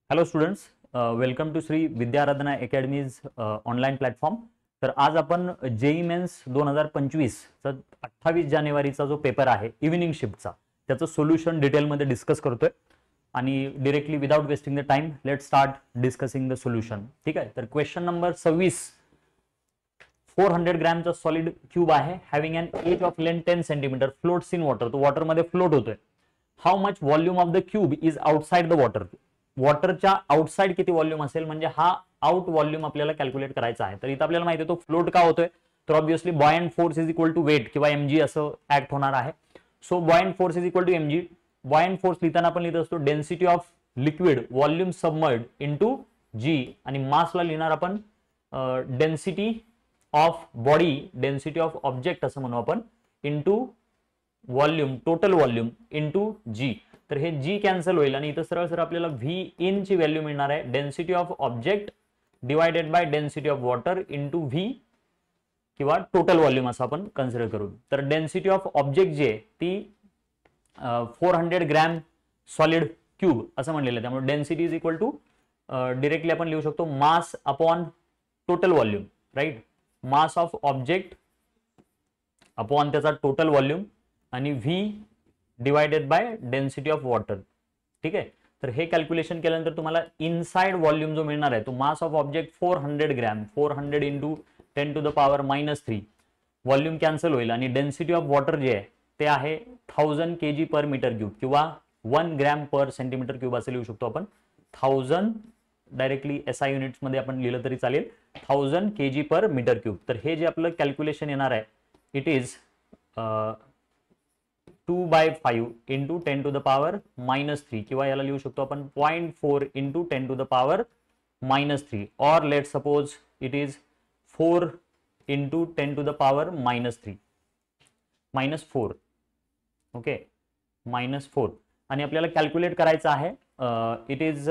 Hello students, welcome to Shri Vidyaradhana academy's online platform. तर आज आपण जेई मेन्स 2025चा 28 जानेवारीचा जो पेपर आहे इव्हिनिंग शिफ्टचा त्याचं सोल्युशन डिटेलमध्ये डिस्कस करतोय आणि directly without wasting the time let start discussing the solution. ठीक आहे, तर क्वेश्चन नंबर 26. 400 ग्रॅमचा सॉलिड क्यूब आहे having an edge of length 10 centimetre floats in water. तो वॉटरमध्ये फ्लोट होतोय. How much volume of the cube is outside the water. वॉटरच्या outside किती व्हॉल्यूम असेल, म्हणजे हा आउट व्हॉल्यूम आपल्याला कॅल्क्युलेट करायचा आहे. तर इथं आपल्याला माहिती आहे तो फ्लोट का होतोय, तर obviously buoyant force is equal to weight किंवा mg असं ऍक्ट होणार आहे. So buoyant force is equal to mg. Buoyant force लिहिताना आपण लिहित असतो density of liquid volume submerge into g आणि मासला लिहिणार आपण density of body, density of object असं म्हणू आपण, into volume, total volume into g. तर हे g कॅन्सल होईल आणि इथं सरळ सरळ आपल्याला v इन ची व्हॅल्यू मिळणार आहे density of object divided by density of water into v किंवा टोटल व्हॉल्यूम असं आपण कन्सिडर करू. तर डेन्सिटी ऑफ ऑब्जेक्ट जी आहे ती 400 ग्रॅम सॉलिड क्यूब असं म्हणलेलं आहे. त्यामुळे density is equal to directly आपण लिहू शकतो mass upon total volume, right. Mass of object upon त्याचा टोटल व्हॉल्यूम आणि v divided by density of water. ठीक आहे, तर हे कॅल्क्युलेशन केल्यानंतर तुम्हाला इनसाइड व्हॉल्यूम जो मिळणार आहे तो mass of object 400 gram, 400 into 10 to the power -3. Volume cancel होईल आणि डेन्सिटी ऑफ वॉटर जे आहे ते आहे 1000 kg पर मीटर क्यूब किंवा 1 ग्रॅम पर सेंटीमीटर क्यूब असं लिहू शकतो आपण. 1000 डायरेक्टली SI युनिट्स मध्ये आपण लिहिलं तरी चालेल, 1000 kg पर मीटर क्यूब. तर हे जे आपलं कॅल्क्युलेशन येणार आहे it is 2/5 into 10 to the power -3 किंवा याला लिहू शकतो आपण 0.4 इंटू 10 टू द पॉवर -3 और let suppose it is 4 into 10 to the power -4. Okay, -4 आणि आपल्याला कॅल्क्युलेट करायचं आहे इट इज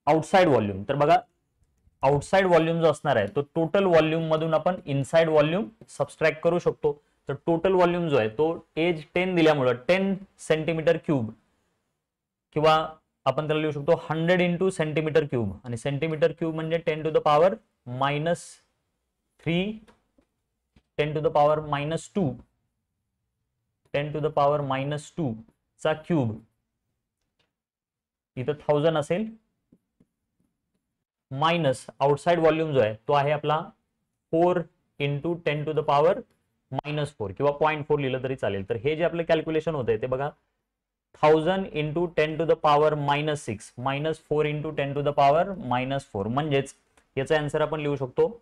आउटसाइड व्हॉल्यूम. तर बघा आउटसाइड व्हॉल्यूम जो असणार आहे तो टोटल व्हॉल्यूम मधून आपण इनसाइड व्हॉल्यूम सबस्ट्रॅक्ट करू शकतो. तर टोटल व्हॉल्यूम जो आहे तो एज 10 दिल्यामुळे 10 सेंटीमीटर क्यूब किंवा आपण त्याला लिहू शकतो 100 इंटू सेंटीमीटर क्यूब आणि सेंटीमीटर क्यूब म्हणजे 10 to the power -3, 10 to the power -2, 10 to the power -2 चा क्यूब. इथं 1000 असेल मायनस आउटसाइड व्हॉल्यूम जो आहे तो आहे आपला 4 इंटू 10 टू द पॉवर -4 किंवा 0.4 लिहिलं तरी चालेल. तर हे जे आपलं कॅल्क्युलेशन होत आहे ते बघा 1000 into 10 to the power -6 -4 into 10 to the power -4 म्हणजेच याचा आन्सर आपण लिहू शकतो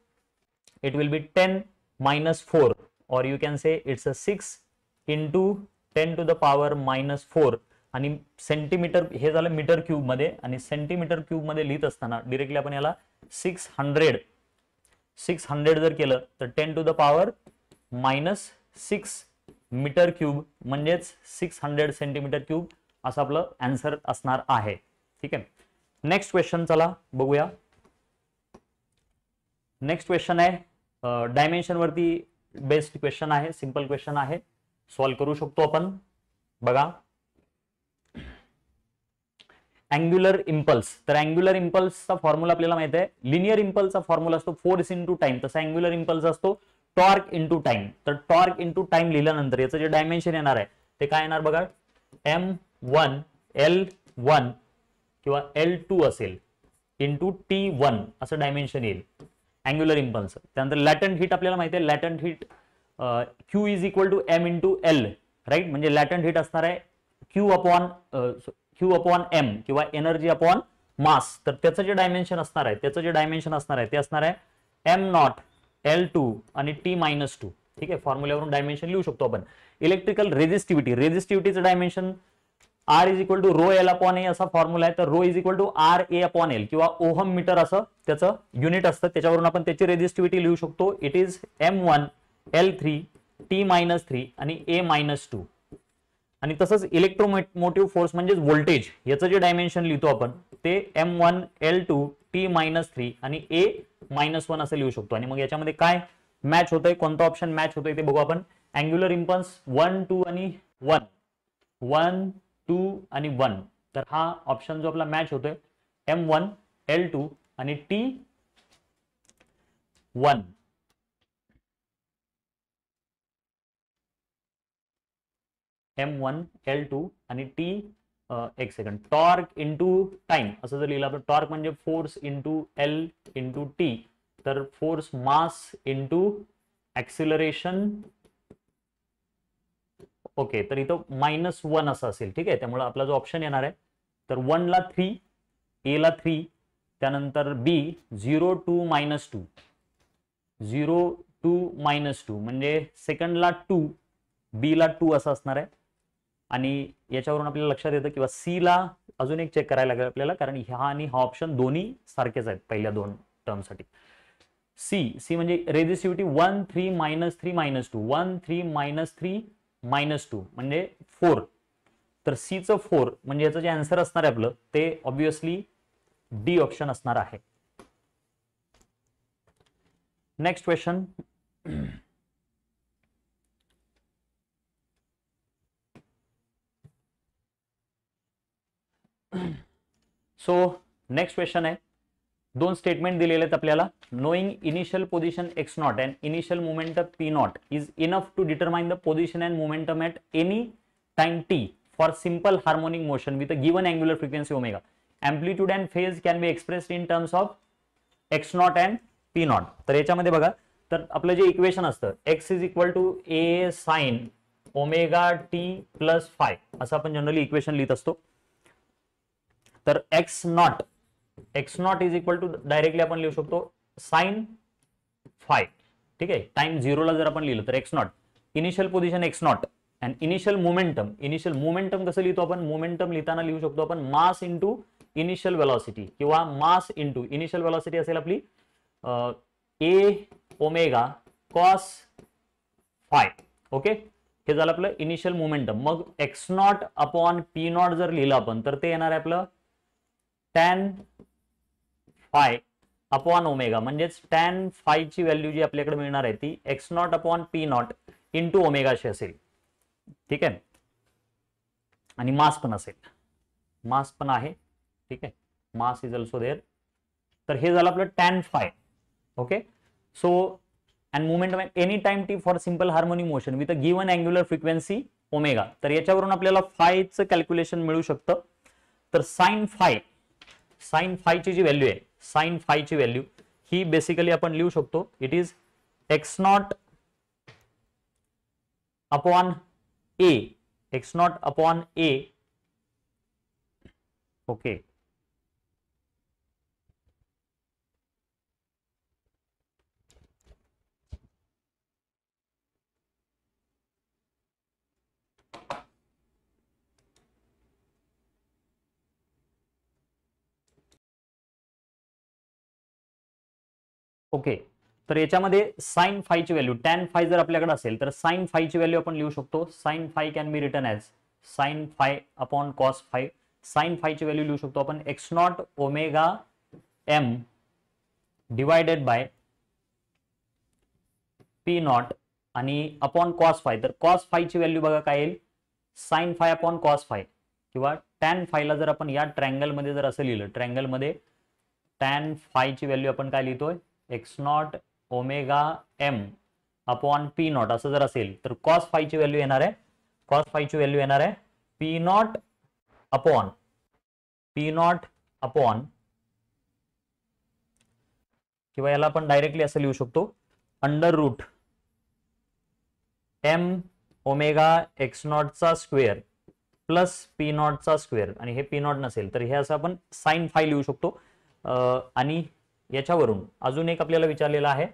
इट विल बी 10 -4 और you can say it's a 6 into 10 to the power -4 आणि सेंटीमीटर हे झालं मीटर क्यूब मध्ये आणि सेंटीमीटर क्यूब मध्ये लिहित असताना डिरेक्टली आपण याला 600 जर केलं तर 10 to the power -6 metre cube म्हणजेच 600 सेंटीमीटर क्यूब असं आपलं आन्सर असणार आहे. ठीक आहे, नेक्स्ट क्वेश्चन चला बघूया. नेक्स्ट क्वेश्चन आहे डायमेन्शन वरती बेस्ड क्वेश्चन आहे, सिंपल क्वेश्चन आहे, सॉल्व्ह करू शकतो आपण. बघा अँग्युलर इम्पल्स. तर अँग्युलर इम्पल्सचा फॉर्म्युला आपल्याला माहिती आहे. लिनियर इम्पल्सचा फॉर्म्युला असतो फोर्स इंटू टाइम, तसा अँग्युलर इम्पल्स असतो टॉर्क इंटू टाइम. तर टॉर्क इंटू टाइम लिहिल्यानंतर याचं जे डायमेन्शन येणार आहे ते काय येणार बघा, m1 L1 किंवा L2 असेल इंटू T1 असं डायमेन्शन येईल अँग्युलर इम्पल्स. त्यानंतर लॅटंट हीट आपल्याला माहिती आहे, latent heat Q is equal to m into L, right. म्हणजे लॅटंट हीट असणार आहे Q अपॉन m किंवा एनर्जी अपॉन मास. तर त्याचं जे डायमेन्शन असणार आहे ते असणार आहे m0 L2 आणि T-2. ठीक आहे, फॉर्म्युल्यावरून डायमेन्शन लिहू शकतो आपण. इलेक्ट्रिकल रेझिस्टिव्हिटीचं dimension R is equal to rho L upon A असा फॉर्म्युला आहे. तर rho is equal to RA upon L किंवा ओहम मीटर असं त्याचं युनिट असतं. त्याच्यावरून आपण त्याची रेझिस्टिव्हिटी लिहू शकतो. It is m1 L3 T-3 आणि A-2. आणि तसंच इलेक्ट्रोमोटिव्ह फोर्स म्हणजे व्होल्टेज याचं जे डायमेन्शन लिहितो आपण ते m1 L2 T-3 आणि A-1 असं लिहू शकतो. आणि मग याच्यामध्ये काय मॅच होतंय, कोणता ऑप्शन मॅच होतोय ते बघू आपण. अँग्युलर इम्पल्स 1, 2 आणि 1, 1, 2 आणि 1 तर हा ऑप्शन जो आपला मॅच होतोय M1 L2 आणि T1. M1 L2 आणि T एक सेकंड, टॉर्क इंटू टाइम असं जर लिहिलं आपण, टॉर्क म्हणजे force into L into T, तर force mass into acceleration. Okay, तर इथं -1 असं असेल. ठीक आहे, त्यामुळे आपला जो ऑप्शन येणार आहे तर 1 ला 3, ए ला 3, त्यानंतर बी 0 2 -2, 0 2 -2 म्हणजे सेकंडला 2, बी ला 2 असं असणार आहे. आणि याच्यावरून आपल्याला लक्षात येतं किंवा सी ला अजून एक चेक करायला लागेल आपल्याला, कारण ह्या आणि हा ऑप्शन दोन्ही सारखेच आहेत पहिल्या दोन टर्मसाठी. सी म्हणजे रेझिस्टिव्हिटी 1 3 -3 -2, 1 3 -3 -2 म्हणजे 4. तर सीचं 4 म्हणजे याचं जे आन्सर असणार आहे आपलं ते ऑब्विसली डी ऑप्शन असणार आहे. Next question. So next question आहे, दोन स्टेटमेंट दिलेले आहेत आपल्याला. Knowing initial position x0 and initial momentum p0 is enough to determine the position and momentum at any time t for simple harmonic motion with a given angular frequency omega. Amplitude and phase can be expressed in terms of x0 and p0. तर याच्यामध्ये बघा, तर आपलं जे equation असतं x is equal to a sine omega t plus phi, असं आपण generally equation लिहित असतो. तर x0 is equal to directly आपण लिहू शकतो साइन फाय. ठीक आहे, टाइम 0 ला जर आपण लिहिलं तर x0 initial position x0 and initial momentum कसं लिहितो आपण, मोमेंटम लिहिताना लिहू शकतो आपण मास इंटू इनिशियल वेलॉसिटी, किंवा मास इंटू इनिशियल वेलॉसिटी असेल आपली a omega cos phi. Okay, हे झालं आपलं इनिशियल मोमेंटम. मग x0 अपॉन p0 जर लिहिलं आपण तर ते येणार आहे आपलं टॅन फाय अपॉन ओमेगा, म्हणजेच टॅन फाय ची व्हॅल्यू जी आपल्याकडे मिळणार आहे ती x0 upon p0 into omega अशी असेल. ठीक आहे, आणि मास पण असेल, मास पण आहे. ठीक आहे, मास इज ऑल्सो देअर. तर हे झालं आपलं tan phi. Okay, so and momentum at any time T for simple harmonic motion with a given angular frequency omega. तर याच्यावरून आपल्याला फायचं कॅल्क्युलेशन मिळू शकतं. तर साइन फायची जी व्हॅल्यू आहे, साइन फायची व्हॅल्यू ही बेसिकली आपण लिहू शकतो, it is x0 upon A. Okay, okay, तर याच्यामध्ये साइन फायची व्हॅल्यू, टॅन फाय जर आपल्याकडे असेल तर साइन फायची व्हॅल्यू आपण लिहू शकतो. Sine phi can be written as sine phi upon cos phi. साइन फायची व्हॅल्यू लिहू शकतो आपण x0 omega m divided by p0 आणि अपॉन कॉस फाय. तर कॉस फायची व्हॅल्यू बघा काय येईल, sine phi upon cos phi, किंवा टॅन फायला जर आपण या ट्रायंगल मध्ये जर असं लिहिलं, ट्रायंगल मध्ये टॅन फायची व्हॅल्यू आपण काय लिहितोय x0 omega m upon p0 असं जर असेल तर कॉस फायची व्हॅल्यू येणार आहे, p0 अपॉन किंवा याला आपण डायरेक्टली असं लिहू शकतो under route m omega x0 चा स्क्वेअर प्लस p0 चा स्क्वेअर, आणि हे p0 नसेल तर हे असं आपण साइन फाय लिहू शकतो. आणि याच्यावरून अजून एक आपल्याला विचारलेला आहे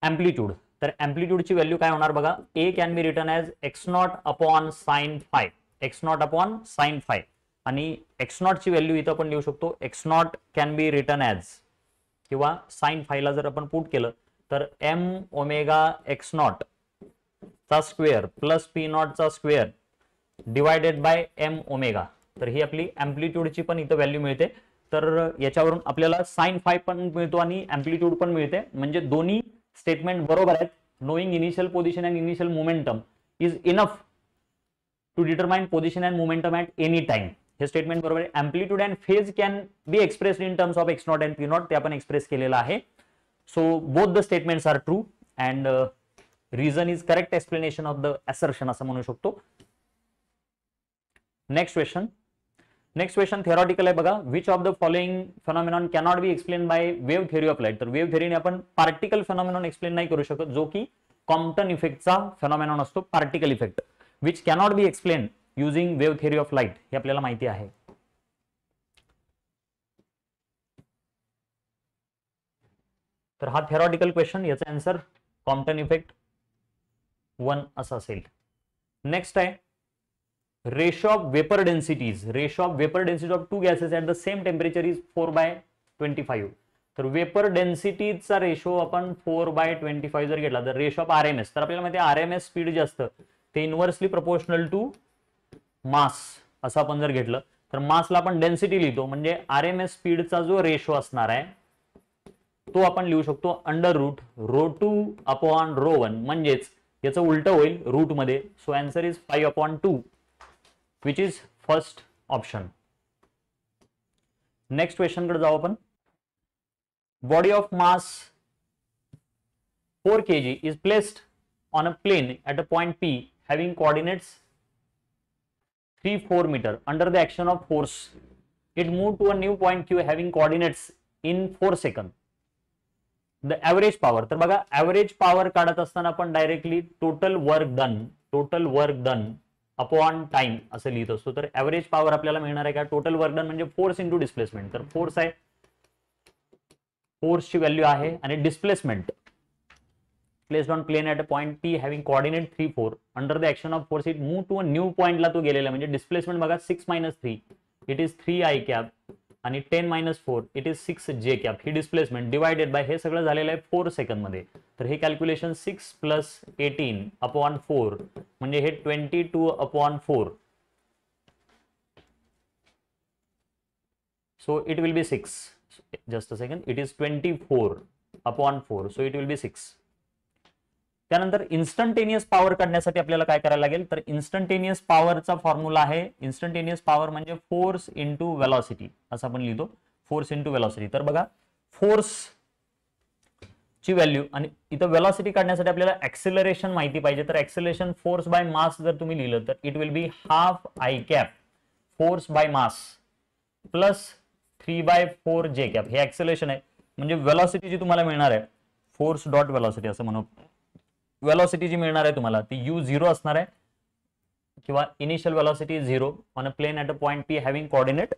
एम्प्लिट्यूड. तर एम्प्लिट्यूडची व्हॅल्यू काय होणार बघा, a can be written as x0 upon sine five, x0 upon sine five. आणि x0 ची व्हॅल्यू इथं आपण लिहू शकतो x0 can be written as, किंवा साइन फायला जर आपण पुट केलं तर m ओमेगा x0 चा स्क्वेअर प्लस p0 चा square divided by m omega. तर ही आपली एम्प्लिट्यूडची पण इथं व्हॅल्यू मिळते. तर याच्यावरून आपल्याला साइन फाय पण मिळतो आणि एम्प्लिट्यूड पण मिळते, म्हणजे दोन्ही स्टेटमेंट बरोबर आहेत. Knowing initial position and initial momentum is enough to determine position and momentum at any time. हे स्टेटमेंट बरोबर आहे. Amplitude and phase can be expressed in terms of x0 and p0, ते आपण एक्सप्रेस केलेलं आहे. So both the statements are true and reason is correct explanation of the assertion असं म्हणू शकतो. नेक्स्ट क्वेश्चन थेरॉटिकल आहे बघा. Which of the following phenomenon cannot be explain by wave theory of light. तर wave थेअरीने आपण particle phenomenon explain नाही करू शकत, जो की कॉम्प्टन इफेक्टचा फेनॉमेनॉन असतो, particle effect, which cannot be explain using wave theory of light, हे आपल्याला माहिती आहे. तर हा थेरॉटिकल क्वेश्चन, याचा आन्सर कॉम्प्टन इफेक्ट 1 असा असेल. नेक्स्ट आहे ratio of vapour densities. Ratio of vapour density of two gases at the same temperature is 4/25. तर वेपर डेन्सिटीचा रेशो आपण 4/25 जर घेतला तर रेशो ऑफ RMS, तर आपल्याला माहिती आहे RMS स्पीड जे असतं ते इनव्हर्सली प्रपोर्शनल टू मास असं आपण जर घेतलं तर मासला आपण डेन्सिटी लिहितो, म्हणजे RMS स्पीडचा जो रेशो असणार आहे तो आपण लिहू शकतो अंडर रूट ρ2/ρ1, म्हणजेच याचं उलटं होईल रूट मध्ये. So answer is 5/2, which is first option. Next question कडे जाऊ आपण. Body of mass 4 kg is placed on a plane at a point P having coordinates 3, 4 meter. Under the action of force, it moved to a new point Q having coordinates in 4 seconds. The average power. तर बघा average power काढत असताना आपण directly total work done upon time असं लिहित असतो. तर average power आपल्याला मिळणार आहे का, टोटल वर्क डन म्हणजे फोर्स इंटू डिस्प्लेसमेंट. तर फोर्स आहे, फोर्सची व्हॅल्यू आहे, आणि displacement placed on plane at a point P having coordinate 3, 4. Under the action of force it move to a new पॉइंटला तो गेलेला, म्हणजे डिस्प्लेसमेंट बघा 6 - 3 इट इज 3i कॅप, आणि 10 - 4 it is 6j cap. He displacement divided by हे सगळं झालेलं आहे 4 सेकंड मध्ये. तर हे कॅल्क्युलेशन 6 + 18/4 म्हणजे हे 22/4. So it will B 6. Just a second, it is 24/4, so it will बी 6. त्यानंतर इन्स्टंटेनियस पॉवर काढण्यासाठी आपल्याला काय करायला लागेल, तर इन्स्टंटेनियस पॉवरचा फॉर्म्युला आहे. इन्स्टंटेनियस पॉवर म्हणजे फोर्स इंटू वेलॉसिटी असं आपण लिहितो, फोर्स इंटू वेलॉसिटी. तर बघा फोर्स ची व्हॅल्यू आणि इथं वेलॉसिटी काढण्यासाठी आपल्याला ऍक्सेलरेशन माहिती पाहिजे. तर ऍक्सेलरेशन फोर्स बाय मास जर तुम्ही लिहिलं तर it will be half I cap force by mass plus 3/4j cap. हे ऍक्सेलरेशन आहे, म्हणजे वेलॉसिटी जी तुम्हाला मिळणार आहे फोर्स डॉट वेलॉसिटी असं म्हणू. वेलॉसिटी जी मिळणार आहे तुम्हाला ती u0 असणार आहे, किंवा initial velocity 0 on a plane at a point P having coordinate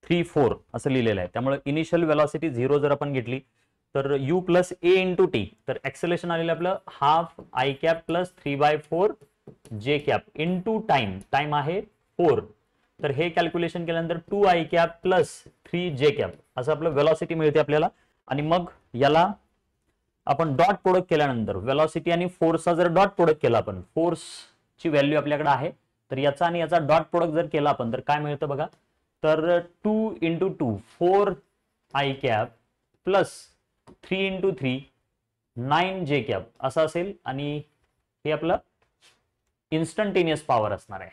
3, 4 असं लिहिलेलं आहे. त्यामुळे इनिशियल वेलॉसिटी 0 जर आपण घेतली तर u + a × t. तर ऍक्सेलरेशन आलेलं आपलं half I cap plus 3/4j cap into time. Time आहे 4. तर हे कॅल्क्युलेशन केल्यानंतर 2i cap plus 3j cap असं आपलं वेलॉसिटी मिळते आपल्याला. आणि मग याला आपण डॉट प्रोडक्ट केल्यानंतर वेलॉसिटी आणि फोर्सचा जर डॉट प्रोडक्ट केला, आपण फोर्सची व्हॅल्यू आपल्याकडे आहे, तर याचा आणि याचा डॉट प्रोडक्ट जर केला आपण तर काय मिळतं बघा. तर 2 × 2 4i cap plus 3 × 3 9j cap असं असेल. आणि हे आपलं इन्स्टंटेनियस पॉवर असणार आहे.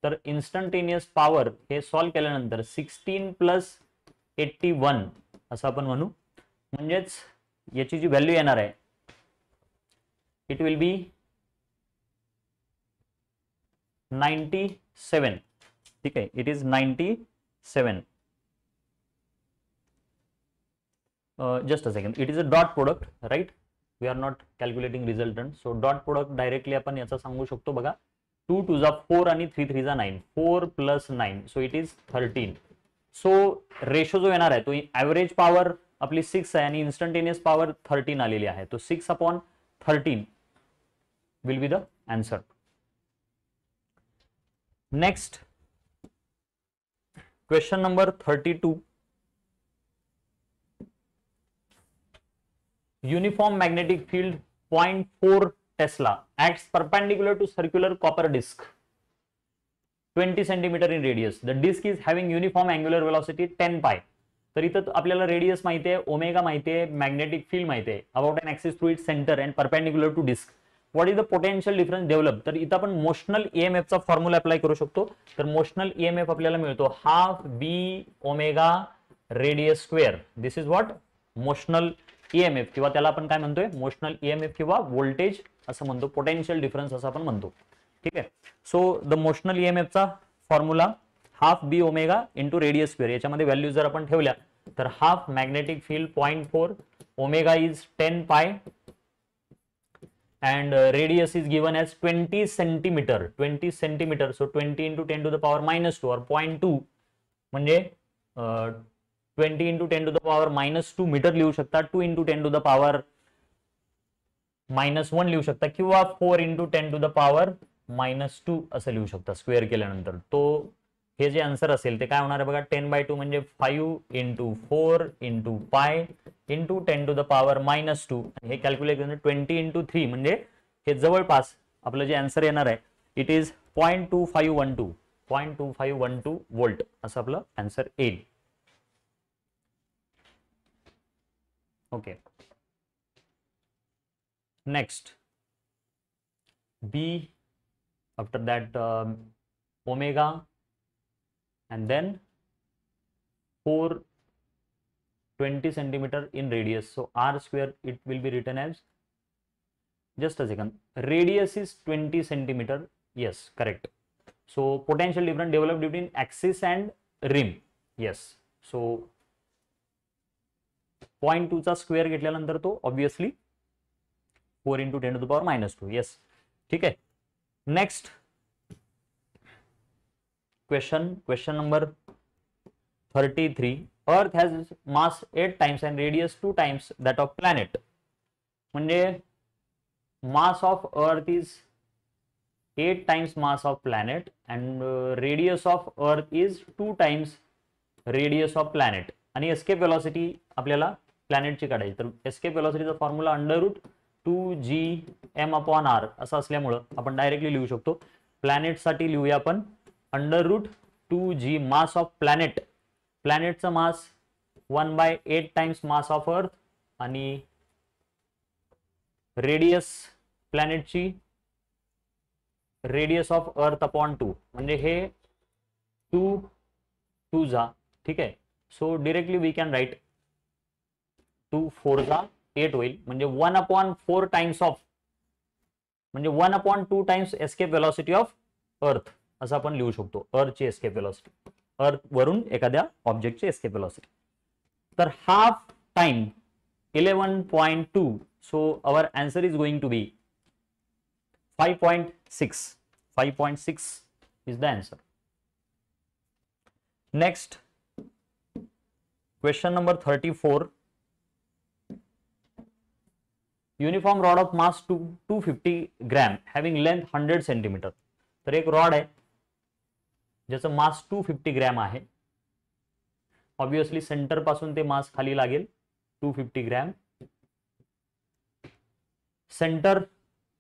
तर इन्स्टंटेनियस पॉवर हे सॉल्व्ह केल्यानंतर 16 + 81 असं आपण म्हणू, म्हणजेच याची जी व्हॅल्यू येणार आहे इट विल बी 97. ठीक आहे, it is 97. Just a second, it is a dot product, right. We are not calculating resultant. So dot product directly आपण याचा सांगू शकतो बघा. 2 × 2 = 4 आणि 3 × 3 = 9. 4 + 9, so it is 13. So ratio जो येणार आहे तो ॲव्हरेज पॉवर आपली 6 आहे आणि इन्स्टंटेनियस पॉवर 13 आलेली आहे. तो 6/13 will be the answer. Next question number 32. Uniform magnetic field 0.4 Tesla acts perpendicular to circular copper disc 20 centimeter in radius. The disc is having uniform angular velocity 10 pi. तर इथं आपल्याला radius माहिती आहे, omega माहिती आहे, मॅग्नेटिक फील्ड माहिती आहे, about an axis through it centre and perpendicular to disc. What is the potential difference develop, तर इथं आपण मोशनल ईएमएफचा फॉर्म्युला अप्लाय करू शकतो. तर मोशनल ईएमएफ आपल्याला मिळतो half B omega radius square. This is what motional EMF, किंवा त्याला आपण काय म्हणतोय मोशनल ईएमएफ किंवा व्होल्टेज असं म्हणतो, पोटेन्शियल डिफरन्स असं आपण म्हणतो. ठीक आहे. सो द मोशनल ईएमएफचा formula half B omega into radius square. याच्यामध्ये व्हॅल्यू जर आपण ठेवल्या तर half magnetic field 0.4, omega is 10 pi and radius is given as 20 centimeter. So 20 into 10 to the power minus 2 or 0.2 म्हणजे 20 into 10 to the power minus 2 metre लिहू शकता, 2 into 10 to the power minus 1 लिहू शकता, किंवा 4 into 10 to the power minus 2 असं लिहू शकता square केल्यानंतर. तो हे जे आन्सर असेल ते काय होणार आहे बघा, 10/2 म्हणजे 5 into 4 into pi into 10 to the power minus 2. हे कॅल्क्युलेट करून 20 into 3 म्हणजे हे जवळपास आपलं जे आन्सर येणार आहे इट इज 0.2512 वोल्ट असं आपलं आन्सर येईल. Okay. Next B, after that omega and then 420 centimeter in radius, so r square it will be written as, just a second, radius is 20 centimeter, yes correct. So potential difference developed between axis and rim, yes. So 0.2 चा square घेतल्यानंतर तो obviously 4 into 10 to the power minus 2, yes. ठीक आहे. Next question number 33. Earth has mass 8 times and radius 2 times that of planet. म्हणजे mass of earth is 8 times mass of planet and radius of earth is 2 times radius of planet. आणि escape velocity आपल्याला प्लॅनेटची काढायची. तर escape velocityचा formula √2gm/r असं असल्यामुळं आपण directly लिहू शकतो. प्लॅनेटसाठी लिहूया आपण √2g मास ऑफ प्लॅनेट. प्लॅनेटचं mass 1/8 times mass of earth आणि रेडियस प्लॅनेटची रेडियस ऑफ अर्थ अपॉन 2 म्हणजे हे 2 जा. ठीक आहे. So directly we can write 2 4 जा 8 होईल म्हणजे 1/4 टाइम्स ऑफ म्हणजे 1/2 times escape velocity of earth असं आपण लिहू शकतो. अर्थची एस्केप वेलॉसिटी, अर्थ वरून एखाद्या ऑब्जेक्टची एस्केप वेलॉसिटी. तर half time 11.2. So our answer is going to be 5.6. 5.6 is the answer. Next question number 34. Uniform rod of mass 250 gram having length 100 centimetre. तर एक रॉड आहे ज्याचं मास 250 ग्रॅम आहे. Obviously centre पासून ते मास खाली लागेल 250 ग्रॅम. सेंटर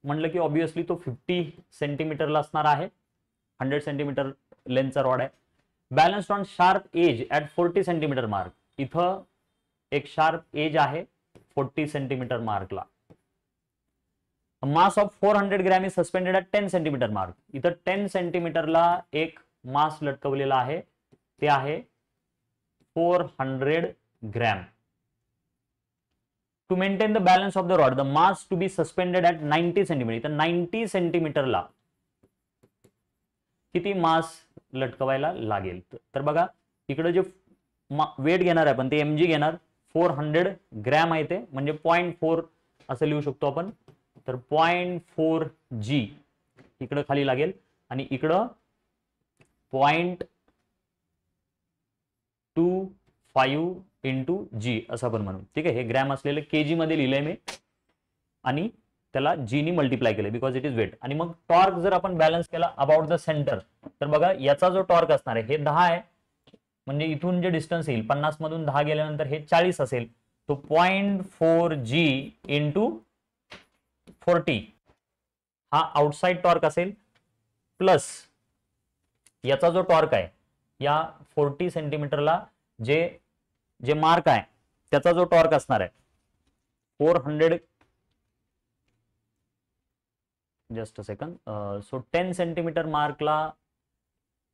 म्हणलं की ऑब्वियसली तो 50 सेंटीमीटरला असणार आहे. 100 सेंटीमीटर लेंथचा रॉड आहे. Balanced on sharp edge at 40 centimetre mark. इथं एक शार्प एज आहे 40 सेंटीमीटर मार्कला. Mass of 400 gram is suspended at 10 centimetre mark. इथं 10 सेंटीमीटरला एक मास लटकवलेला आहे ते आहे 400 gram. To maintain the balance of the rod the mass to be suspended at 90 centimetre. तर 90 सेंटीमीटरला किती मास लटकवायला लागेल. तर बघा इकडे जे वेट घेणार आहे आपण ते mg घेणार. 400 ग्रॅम आहे ते म्हणजे 0.4 असं लिहू शकतो आपण. तर 0.4g इकडं खाली लागेल आणि इकडं 0.25 इंटू जी असं आपण म्हणू. ठीक आहे. हे ग्रॅम असलेलं केजी मध्ये लिहिलंय मी आणि त्याला जी नी मल्टिप्लाय केलंय बिकॉज इट इज वेट. आणि मग टॉर्क जर आपण बॅलन्स केला अबाउट द सेंटर तर बघा याचा जो टॉर्क असणार आहे हे 10 आहे म्हणजे इथून जे डिस्टन्स येईल 50 मधून 10 गेल्यानंतर हे 40 असेल. तो 0.4g इंटू 40 हा आउटसाइड टॉर्क असेल प्लस याचा जो टॉर्क आहे या 40 सेंटीमीटरला जे मार्क आहे त्याचा जो टॉर्क असणार आहे 400 just a second. So 10 centimetre मार्कला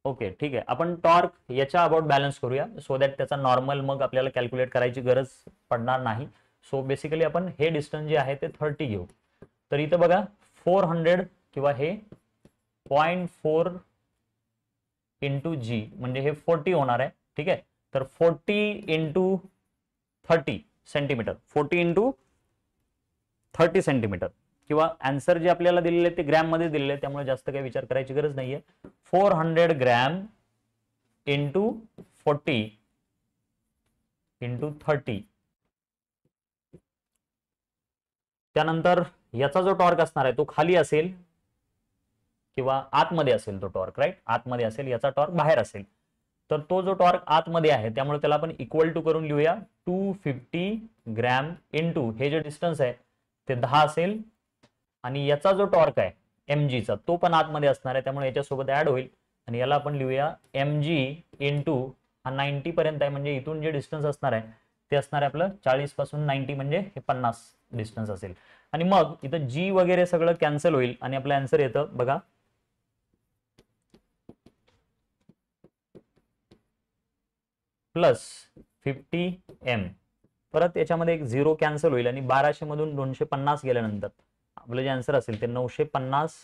ओके ठीक आहे, आपण टॉर्क याच्या अबाउट बॅलन्स करूया सो दॅट त्याचा नॉर्मल मग आपल्याला कॅल्क्युलेट करायची गरज पडणार नाही. सो बेसिकली आपण हे डिस्टन्स जे आहे ते 30 घेऊ. तर इथं बघा 400 किंवा हे 0.4 इंटू जी म्हणजे हे 40 होणार आहे. ठीक आहे, तर 40 इंटू 30 सेंटीमीटर, 40 इंटू 30 सेंटीमीटर, किंवा आन्सर जे आपल्याला दिलेले ते ग्रॅम मध्ये दिलेले आहे त्यामुळे जास्त काही विचार करायची गरज नाहीये. 400 ग्रॅम इंटू 40 इंटू 30. त्यानंतर याचा जो टॉर्क असणार आहे तो खाली असेल किंवा आतमध्ये असेल तो टॉर्क, राईट, आतमध्ये असेल, याचा टॉर्क बाहेर असेल. तर तो जो टॉर्क आतमध्ये आहे त्यामुळे त्याला आपण इक्वल टू करून लिहूया 250 ग्रॅम इंटू हे जे डिस्टन्स आहे ते 10 असेल आणि याचा जो टॉर्क आहे mg चा तो पण आतमध्ये असणार आहे त्यामुळे याच्यासोबत ऍड होईल आणि याला आपण लिहूया mg इंटू हा 90 पर्यंत आहे म्हणजे इथून जे डिस्टन्स असणार आहे ते असणार आहे आपलं 40 पासून 90 म्हणजे हे 50 डिस्टन्स असेल. आणि मग इथं g वगैरे सगळं कॅन्सल होईल आणि आपलं आन्सर येतं बघा +50m. परत याच्यामध्ये एक 0 कॅन्सल होईल आणि 1200 मधून 250 गेल्यानंतर आपलं जे आन्सर असेल ते 950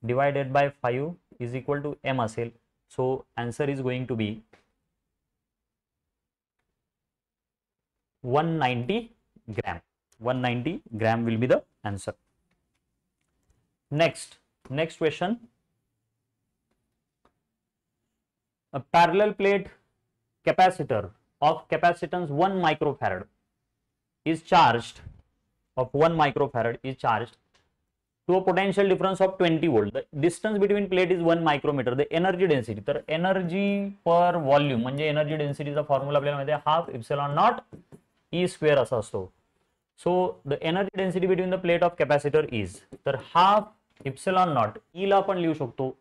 divided by 5 is equal to m असेल. So answer is going to be 190 gram. 190 gram will be the answer. Next question. A parallel plate capacitor of capacitance 1 microfarad is charged to a potential difference of 20 volt. The distance between plate is 1 micrometer. The energy density, तर energy per volume म्हणजे energy density चा formula आपल्याला माहिती आहे half epsilon not E square असा असतो. So the energy density between the plate of capacitor is, तर half epsilon not E ला आपण लिहू शकतो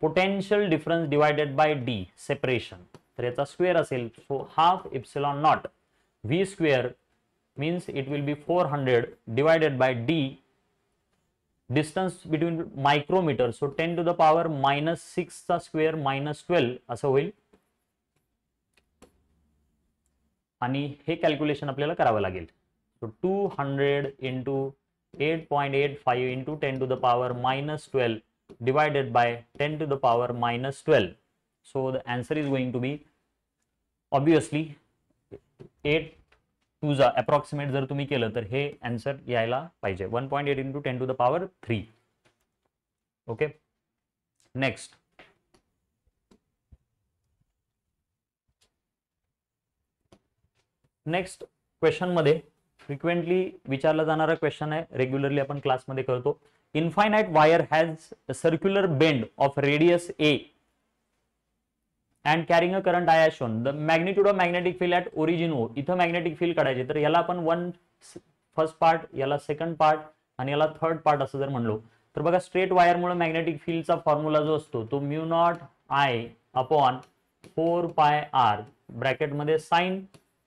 potential difference divided by D separation, तर याचा स्क्वेअर असेल. So half epsilon not V square means it will be 400 divided by d distance between micrometer, so 10 to the power -6 चा square -12 असं होईल. आणि हे कॅल्क्युलेशन आपल्याला करावं लागेल. So 200 into 8.85 into 10 to the power -12 divided by 10 to the power -12. so the answer is going to be obviously 8 to जा approximate जर तुम्ही केलं तर हे आन्सर यायला पाहिजे 1.8 into 10 to the power 3. Okay, next question मध्ये फ्रिक्वेंटली विचारला जाणारा क्वेश्चन आहे, रेग्युलरली आपण क्लासमध्ये करतो. Infinite wire has a circular bend of radius a and carrying a current I as shown. The magnitude of magnetic field at origin O. इथं magnetic field काढायचे, तर याला आपण फर्स्ट पार्ट, याला सेकंड पार्ट आणि याला थर्ड पार्ट असं जर म्हणलो तर बघा स्ट्रेट वायर मुळे मॅग्नेटिक फील्डचा फॉर्म्युला जो असतो तो mu naught I upon 4πr bracket मध्ये sin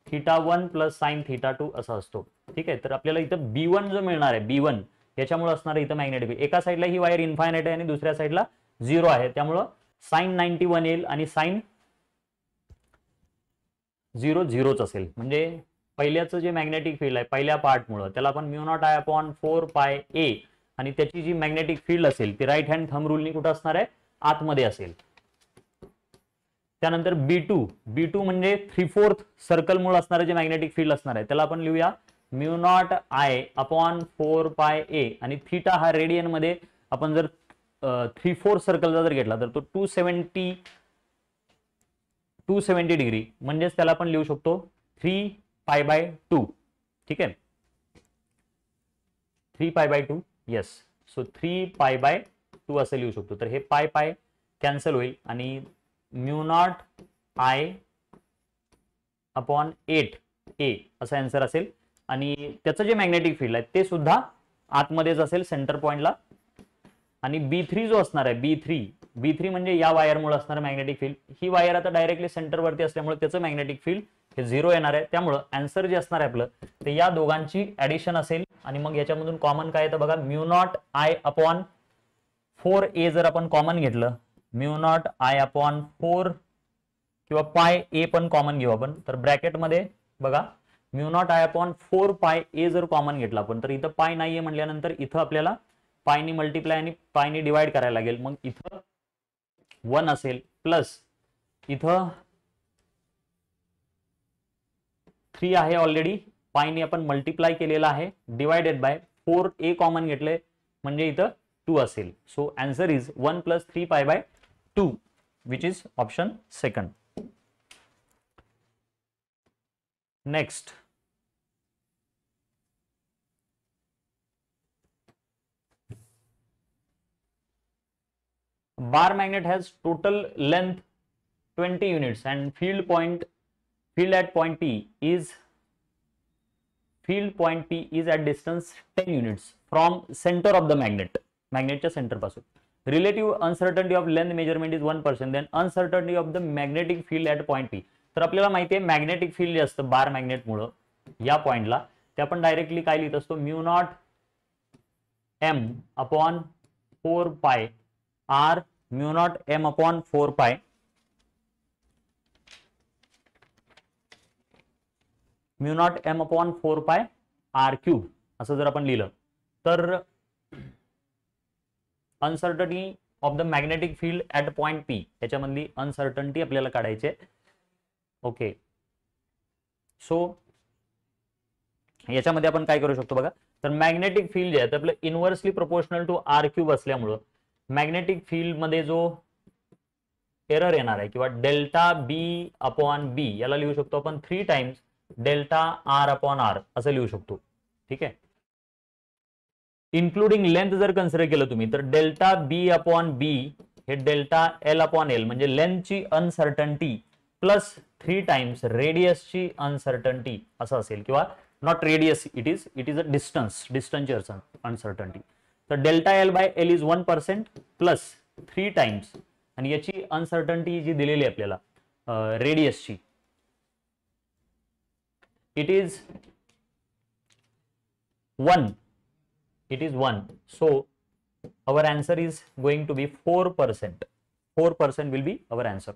θ1 प्लस sin θ2 असा असतो. ठीक आहे, तर आपल्याला इथं B1 जो मिळणार आहे B1 याच्यामुळे असणार आहे इथं मॅग्नेटिक फील्ड. एका साईडला ही वायर इन्फायनाइट आहे आणि दुसऱ्या साईडला 0 आहे त्यामुळं साइन 91 येईल आणि साइन 0 0च असेल. म्हणजे पहिल्याचं जे मॅग्नेटिक फील्ड आहे पहिल्या पार्ट मुळे त्याला आपण mu naught I upon 4πa आणि त्याची जी मॅग्नेटिक फील्ड असेल ती राईट हँड थंब रूलनी कुठं असणार आहे आतमध्ये असेल. त्यानंतर B2 म्हणजे 3/4 सर्कल मुळे असणारे जे मॅग्नेटिक फील्ड असणार आहे त्याला आपण लिहूया mu naught I upon 4πa आणि थीटा हा रेडियन मध्ये आपण जर 3/4 सर्कलचा जर घेतला तर तो 270 डिग्री म्हणजेच त्याला आपण लिहू शकतो 3π/2. ठीक आहे, 3π/2 येस. सो 3π/2 असं लिहू शकतो. तर हे पाय कॅन्सल होईल आणि mu naught I upon 8a असा आन्सर असेल आणि त्याचं जे मॅग्नेटिक फील्ड आहे ते सुद्धा आतमध्येच असेल सेंटर पॉइंटला. आणि B3 जो असणार आहे B3 म्हणजे या वायर मुळे असणार मॅग्नेटिक फील्ड. ही वायर आता डायरेक्टली सेंटर वरती असल्यामुळे त्याचं मॅग्नेटिक फील्ड हे 0 येणार आहे, त्यामुळं आन्सर जे असणार आहे आपलं ते या दोघांची ऍडिशन असेल. आणि मग याच्यामधून कॉमन काय येतं बघा, mu not I upon 4a जर आपण कॉमन घेतलं, म्यू नॉट आय अपॉन 4 किंवा पाय ए पण कॉमन घेऊ आपण, तर ब्रॅकेटमध्ये बघा म्यू नॉट आय अपॉन 4 पाय ए जर कॉमन घेतला आपण, तर इथं पाय नाहीये म्हटल्यानंतर इथं आपल्याला पायनी मल्टिप्लाय आणि पायनी डिवाइड करायला लागेल. मग इथं 1 असेल प्लस इथं 3 आहे ऑलरेडी, पायनी आपण मल्टिप्लाय केलेला आहे, डिवायडेड बाय 4a कॉमन घेतले म्हणजे इथं 2 असेल. So answer is 1 + 3 pi by 2 which is option second. Next, bar magnet has total length 20 units and field at point P is at distance 10 units from center of the magnet, magnetच्या centre पासून. Relative uncertainty of length measurement is 1%, then uncertainty of the magnetic field at point P. तर आपल्याला माहिती आहे magnetic field जे असतं बार magnet मुळे या पॉइंटला, ते आपण डायरेक्टली काय लिहित असतो, म्यू नॉट m अपॉन 4 पाय r mu naught m upon 4 पाय म्यू नॉट m अपॉन 4 पाय r क्यूब असं जर आपण लिहिलं तर uncertainty of the magnetic field at point P याच्यामधली अनसर्टनिटी आपल्याला काढायची आहे. ओके, सो याच्यामध्ये आपण काय करू शकतो बघा, तर मॅग्नेटिक फील्ड जे आहे ते आपलं inversely proportional to r cube असल्यामुळं मॅग्नेटिक फील्ड मध्ये जो एरर येणार आहे किंवा डेल्टा बी अपॉन बी याला लिहू शकतो आपण 3 times delta R upon R असं लिहू शकतो. ठीक आहे, इन्क्लुडिंग लेंथ जर कन्सिडर केलं तुम्ही तर डेल्टा बी अपॉन बी हे डेल्टा एल अपॉन एल म्हणजे लेंथची अनसर्टनिटी प्लस 3 टाइम्स रेडियसची अनसर्टनिटी असं असेल, किंवा not radius, it is a डिस्टन्सची अनसर्टनिटी. तर delta L by L is 1% plus 3 times आणि याची अनसर्टनिटी जी दिलेली आहे आपल्याला रेडियसची, it is 1. So our answer is going to be 4%. 4% will be our answer.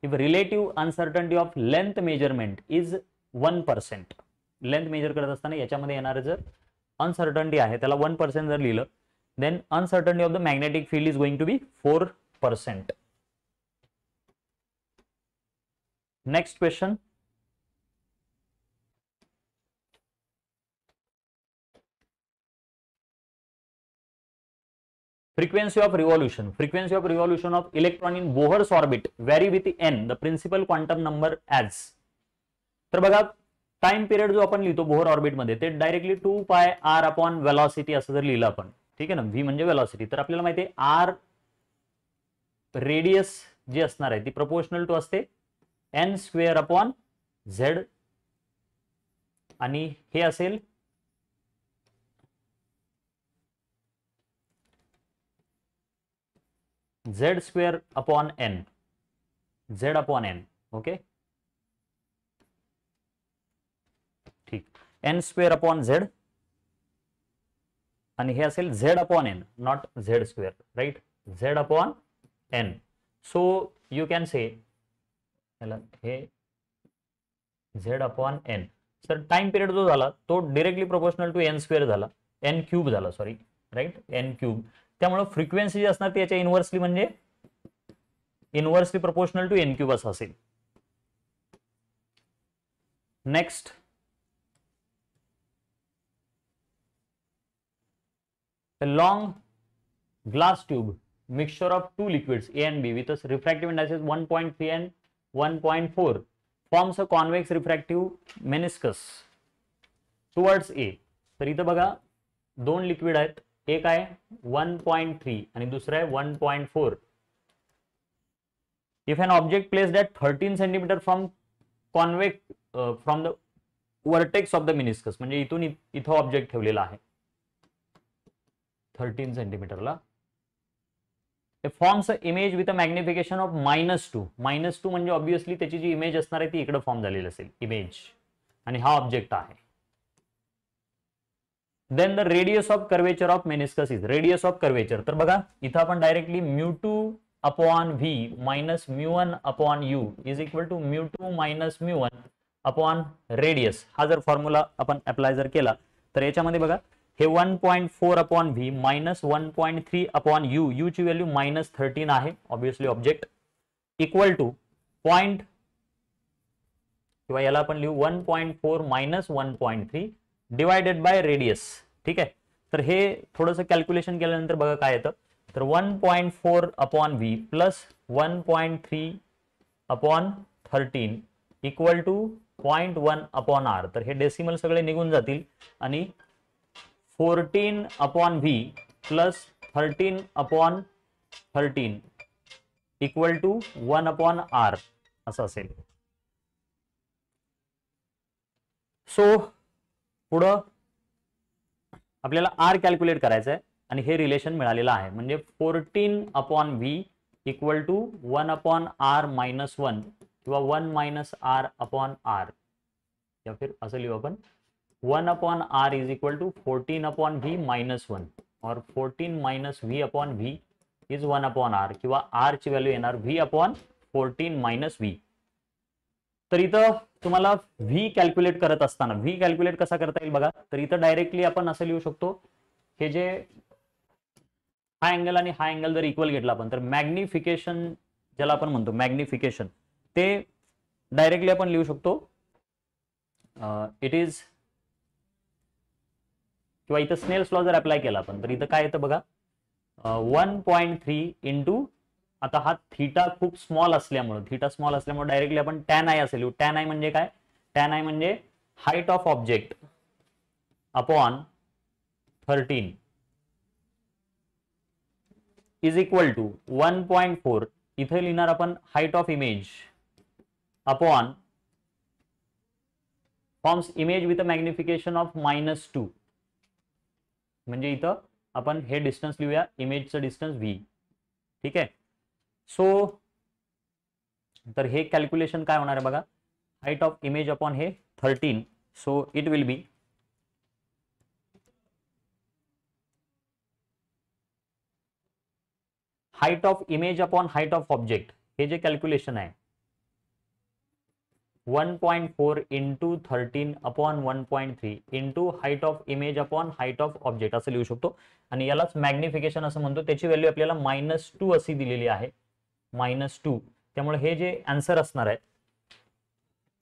If relative uncertainty of length measurement is 1%, length major करत असताना याच्यामध्ये येणार जर अनसर्टनिटी आहे त्याला 1% जर लिहिलं, then uncertainty of the magnetic field is going to be 4%. Next question. Frequency of revolution of electron in Bohr's orbit vary with n, the principal quantum number as. तर बघा टाइम पिरियड जो आपण लिहितो Bohr orbit मध्ये ते directly 2 पाय r upon velocity असं जर लिहिलं आपण, ठीक आहे ना, v म्हणजे वेलॉसिटी, तर आपल्याला माहिती आहे r रेडियस जी असणार आहे ती प्रोपोर्शनल टू असते n स्क्वेअर अपॉन z आणि हे असेल z square upon n, z upon n. Okay, ठीक, n स्क्वेअर अपॉन z आणि हे असेल z upon n, not z square, right, z upon n. So you can say हे z upon n. Sir time period जो झाला तो directly proportional to n square झाला, n cube झाला, sorry, right, n cube. त्यामुळे frequency जी असणार ती याच्या इनव्हर्सली म्हणजे inversely proportional to n cube असं असेल. Next, a long glass tube mixture of two liquids A and B with a refractive indices 1.3 and 1.4 forms a convex refractive meniscus towards A. तर इथं बघा दोन लिक्विड आहेत, एक आहे 1.3 आणि दुसरा आहे 1.4. If an object placed at 13 cm from the vertex of the meniscus, म्हणजे इथून इथं ऑब्जेक्ट ठेवलेला आहे 13 सेंटीमीटरला, forms image with a magnification of -2. -2 म्हणजे ऑब्विसली त्याची जी इमेज असणार आहे ती इकडे फॉर्म झालेली असेल इमेज, आणि हा ऑब्जेक्ट आहे. Then the radius of curvature of meniscus is, radius of curvature. तर बघा इथं आपण directly μ2 upon V minus μ1 upon U is equal to μ2 minus μ1 upon radius, हा जर फॉर्म्युला आपण अप्लाय जर केला तर याच्यामध्ये बघा हे 1.4 upon V minus 1.3 upon you, you ची व्हॅल्यू -13 आहे obviously object, equal two point किंवा याला आपण लिहू 1.4 मायनस 1.3 डिवायडेड बाय रेडियस. ठीक आहे, तर हे थोडंसं कॅल्क्युलेशन केल्यानंतर बघा काय येतं, तर 1.4 upon V plus 1.3 upon 13 equal to 0.1 upon R. तर हे डेसिमल सगळे निघून जातील आणि 14 upon V plus 13 upon 13 equal to 1 upon R असं असेल. सो पुढं आपल्याला आर कॅल्क्युलेट करायचं आहे आणि हे रिलेशन मिळालेलं आहे, म्हणजे 14 upon V equal to 1 upon R minus 1 किंवा 1 मायनस आर अपॉन आर, या फिर असं लिहू आपण 1 upon R is equal to 14 upon V minus 1 और 14 minus V upon V is 1 upon R, किंवा आर ची व्हॅल्यू येणार व्ही अपॉन 14 मायनस व्ही. तर इथं तुम्हाला व्ही कॅल्क्युलेट करत असताना व्ही कॅल्क्युलेट कसा करता येईल बघा, तर इथं डायरेक्टली आपण असं लिहू शकतो, हे जे हा अँगल आणि हा अँगल जर इक्वल घेतला आपण तर मॅग्निफिकेशन ज्याला आपण म्हणतो मॅग्निफिकेशन, ते डायरेक्टली आपण लिहू शकतो इट इज, किंवा इथं स्नेल्स लॉ जर अप्लाय केला आपण तर इथं काय येतं बघा 1.3 इंटू, आता हा थीटा खूप स्मॉल असल्यामुळे डायरेक्टली आपण tan i असे लिहू. tan i म्हणजे काय, tan i म्हणजे height of object upon 13 is equal to 1.4, इथे लिहिणार आपण height of image upon forms image with a magnification of -2, म्हणजे इथं आपण हे डिस्टन्स लिहूया इमेजचं डिस्टन्स v. ठीक आहे, सो तर हे कॅल्क्युलेशन काय होणार आहे बघा, हाईट ऑफ इमेज अपॉन हे 13, so it will B height of image upon height of object, हे जे कॅल्क्युलेशन आहे 1.4 into 13 upon 1.3 into height of image upon height of object असं लिहू शकतो, आणि यालाच मॅग्निफिकेशन असं म्हणतो. त्याची व्हॅल्यू आपल्याला -2 अशी दिलेली आहे, -2. त्यामुळे हे जे आन्सर असणार आहे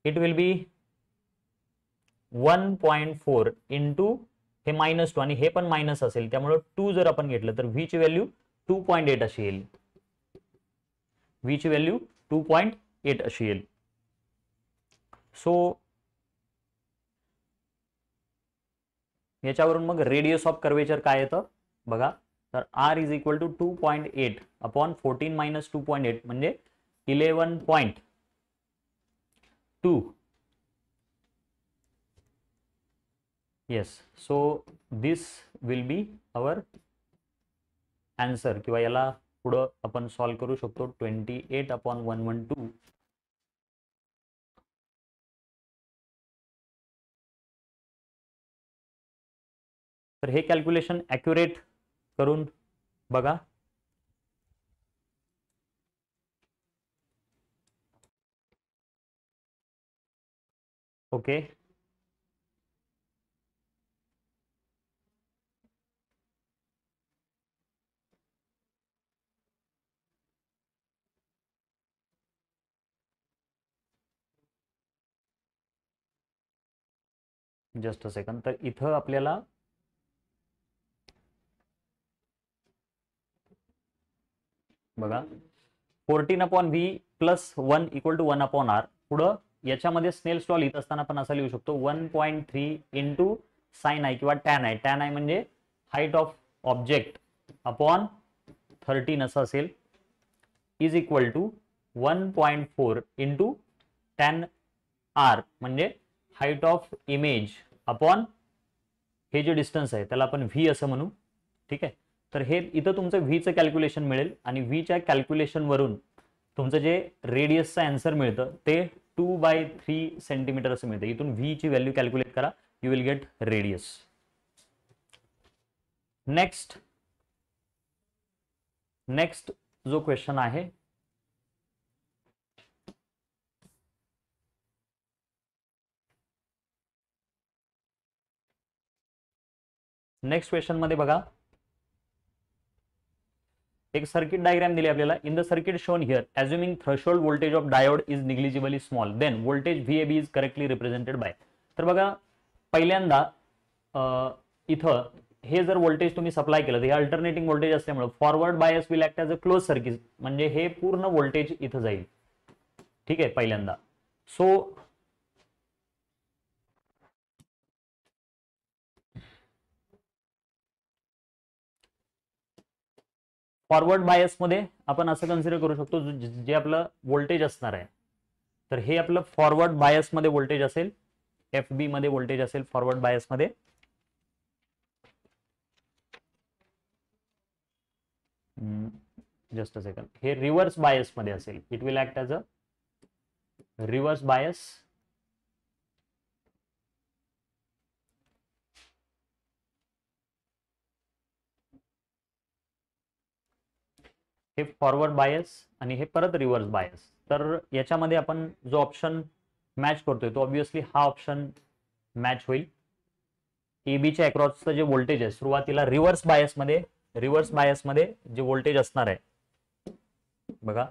इट विल बी 1.4 इंटू हे -2 आणि हे पण मायनस असेल, त्यामुळे 2 जर आपण घेतलं तर व्ही ची व्हॅल्यू 2.8 अशी येईल, व्ही ची व्हॅल्यू 2.8 अशी येईल. सो याच्यावरून मग रेडियस ऑफ कर्वेचर काय येतं बघा, तर R is equal to 2.8 upon 14 minus 2.8 म्हणजे 11.2. Yes, so this will be our answer, किंवा याला पुढं आपण सॉल्व करू शकतो 28 अपॉन 112. तर हे कॅल्क्युलेशन ॲक्युरेट करून बघा. Okay, just a second. तर इथं आपल्याला बघा 14 upon V plus 1 equal to 1 upon R, पुढं याच्यामध्ये स्नेल्स लॉ लिहित असताना आपण असं लिहू शकतो 1.3 इंटू साइन आय किंवा टॅन आय. टॅन आय म्हणजे हाईट ऑफ ऑब्जेक्ट अपॉन 13 असं असेल, is equal to 1.4 into tan R म्हणजे हाईट ऑफ इमेज अपॉन हे जे डिस्टन्स आहे त्याला आपण व्ही असं म्हणू. ठीक आहे, तर हे इथं तुमचं व्हीचं कॅल्क्युलेशन मिळेल आणि व्हीच्या कॅल्क्युलेशन वरून तुमचं जे रेडियसचं आन्सर मिळतं ते 2/3 सेंटीमीटर असं मिळतं. इथून व्हीची व्हॅल्यू कॅल्क्युलेट करा, you will get radius. Next जो क्वेश्चन आहे नेक्स्ट क्वेश्चन मध्ये बघा, एक सर्किट डायग्राम दिली आपल्याला. In the circuit shown here, assuming threshold voltage of diode is negligibly small, then voltage VAB is correctly represented by. तर बघा पहिल्यांदा इथं हे जर व्होल्टेज तुम्ही सप्लाय केलं तर हे अल्टरनेटिंग व्होल्टेज असल्यामुळे forward bias will act as a close circuit, म्हणजे हे पूर्ण व्होल्टेज इथं जाईल. ठीक आहे पहिल्यांदा. सो फॉरवर्ड बायस मध्ये आपण असं कन्सिडर करू शकतो जे आपलं व्होल्टेज असणार आहे, तर हे आपलं फॉरवर्ड बायस मध्ये व्होल्टेज असेल, एफ बी मध्ये व्होल्टेज असेल फॉरवर्ड बायस मध्ये. जस्ट अ सेकंड, हे रिव्हर्स बायस मध्ये असेल, it will act as a reverse bias. हे फॉरवर्ड बायस आणि हे परत रिव्हर्स बायस. तर याच्यामध्ये आपण जो ऑप्शन मॅच करतोय तो ऑब्विसली हा ऑप्शन मॅच होईल. एबीच्या अक्रॉसचं जे व्होल्टेज आहे सुरुवातीला रिव्हर्स बायसमध्ये जे व्होल्टेज असणार आहे बघा,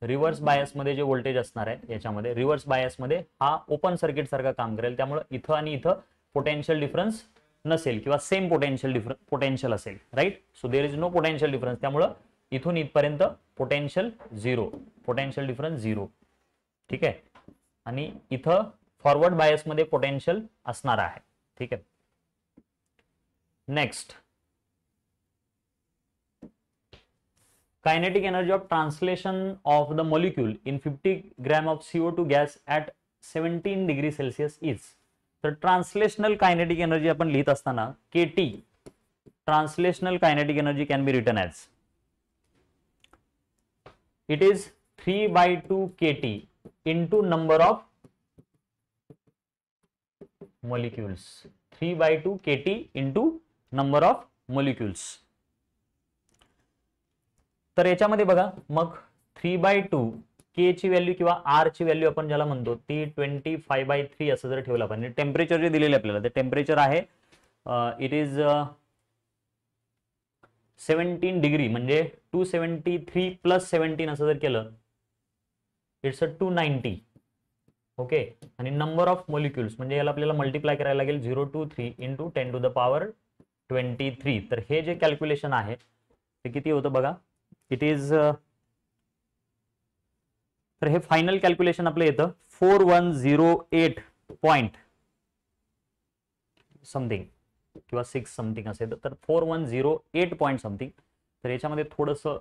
रिव्हर्स बायसमध्ये जे व्होल्टेज असणार आहे याच्यामध्ये रिव्हर्स बायसमध्ये हा ओपन सर्किट सारखं काम करेल, त्यामुळे इथं आणि इथं पोटेन्शियल डिफरन्स नसेल किंवा सेम पोटेन्शियल असेल, right. So there is no potential difference, त्यामुळं इथून इथपर्यंत पोटेन्शियल डिफरन्स झिरो. ठीक आहे. आणि इथं फॉरवर्ड बायस मध्ये पोटेन्शियल असणार आहे. ठीक आहे. Next, kinetic energy of translation of the molecule in 50 gram of CO2 gas at 17 degree Celsius is. तर ट्रान्सलेशनल कायनेटिक एनर्जी आपण लिहित असताना KT, translational kinetic energy can be written as it is 3/2 kT into number of molecules. 3/2 kT into number of molecules. तर याच्यामध्ये बघा मग 3/2 K ची value किंवा R ची व्हॅल्यू आपण ज्याला म्हणतो ती 25/3 असं जर ठेवलं आपण. टेम्परेचर जे दिलेले आपल्याला ते टेम्परेचर आहे इट इज 17 डिग्री, म्हणजे 273 प्लस 17 असं जर केलं इट्स अ 290. ओके. आणि नंबर ऑफ मॉलिक्युल्स म्हणजे याला आपल्याला मल्टिप्लाय करायला लागेल 023 इंटू 10 टू द पॉवर 23. तर हे जे कॅल्क्युलेशन आहे ते किती होतं बघा, इट इज तर हे फायनल कॅल्क्युलेशन आपलं येतं 4108 पॉइंट समथिंग किंवा 6 समथिंग असेल, तर 4108 पॉइंट समथिंग. तर याच्यामध्ये थोडंसं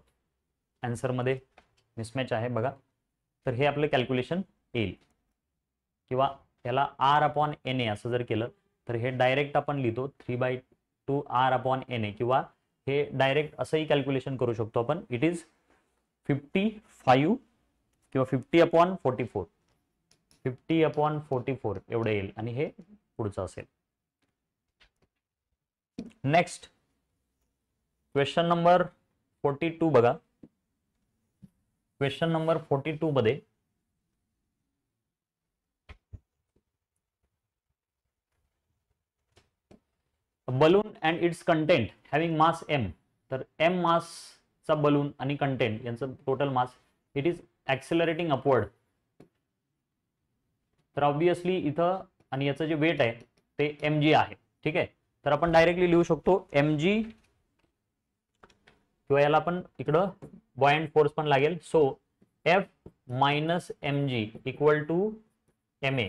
आन्सरमध्ये मिसमॅच आहे बघा. तर हे आपलं कॅल्क्युलेशन येईल. किंवा याला R/NA असं जर केलं तर हे डायरेक्ट आपण लिहितो 3/2 R/NA, किंवा हे डायरेक्ट असंही कॅल्क्युलेशन करू शकतो आपण. इट इज 55 किंवा 50/44 50/44 एवढं येईल आणि हे पुढचं असेल. नेक्स्ट क्वेश्चन नंबर 42 बघा. क्वेश्चन नंबर 42 मध्ये balloon and its content having mass m. तर m मासचा बलून आणि कंटेंट यांचं total mass it is accelerating upward. तर ऑब्विसली इथं आणि याचं जे वेट आहे ते mg आहे. ठीक आहे. तर आपण डायरेक्टली लिहू शकतो mg, किंवा याला आपण इकडं बॉयंट फोर्स पण लागेल. So F minus mg equal to ma.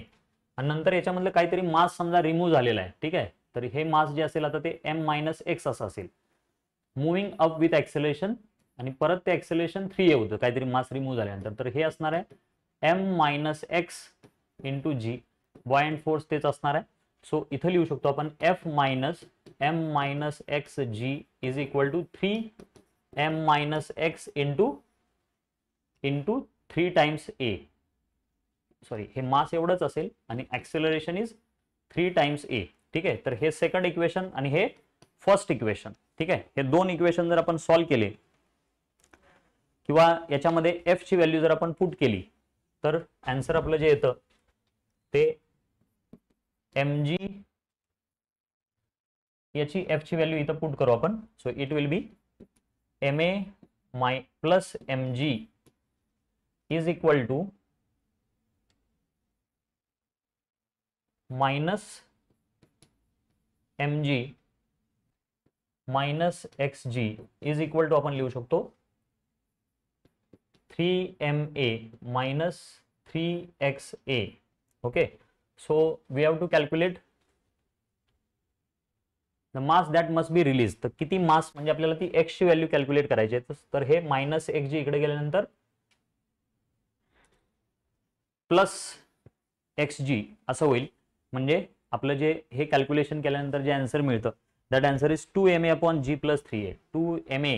आणि नंतर याच्यामधलं काहीतरी मास समजा रिमूव्ह झालेला आहे. ठीक आहे. तर हे मास जे असेल आता ते m मायनस एक्स असं असेल. मुव्हिंग अप विथ ऍक्सेलरेशन, आणि परत ते ऍक्सेलरेशन 3a होतं काहीतरी मास रिमूव्ह झाल्यानंतर. तर हे असणार आहे m minus X into G. Buoyant force तेच असणार आहे. सो इथं लिहू शकतो आपण F minus m minus X G is equal to 3m minus X into 3 times A. Sorry, हे मास एवढंच असेल आणि ऍक्सेलरेशन इज 3 टाइम्स ए. ठीक आहे, तर हे सेकंड इक्वेशन आणि हे फर्स्ट इक्वेशन. ठीक आहे, हे दोन इक्वेशन जर आपण सॉल्व्ह केले किंवा याच्यामध्ये एफ ची व्हॅल्यू जर आपण पुट केली तर आन्सर आपलं जे येतं ते mg, याची एफ ची व्हॅल्यू इथं पुट करू आपण. So it will be ma plus mg is equal to minus mg minus xg is equal to आपण लिहू शकतो 3ma minus 3xa. Okay, so we have to calculate the mass that must be release. तर किती मास म्हणजे आपल्याला ती x ची value calculate करायची आहे. तर हे मायनस एक्स जी इकडे गेल्यानंतर प्लस एक्स जी असं होईल. म्हणजे आपलं जे हे कॅल्क्युलेशन केल्यानंतर जे आन्सर मिळतं that answer is 2ma upon g plus 3a. 2ma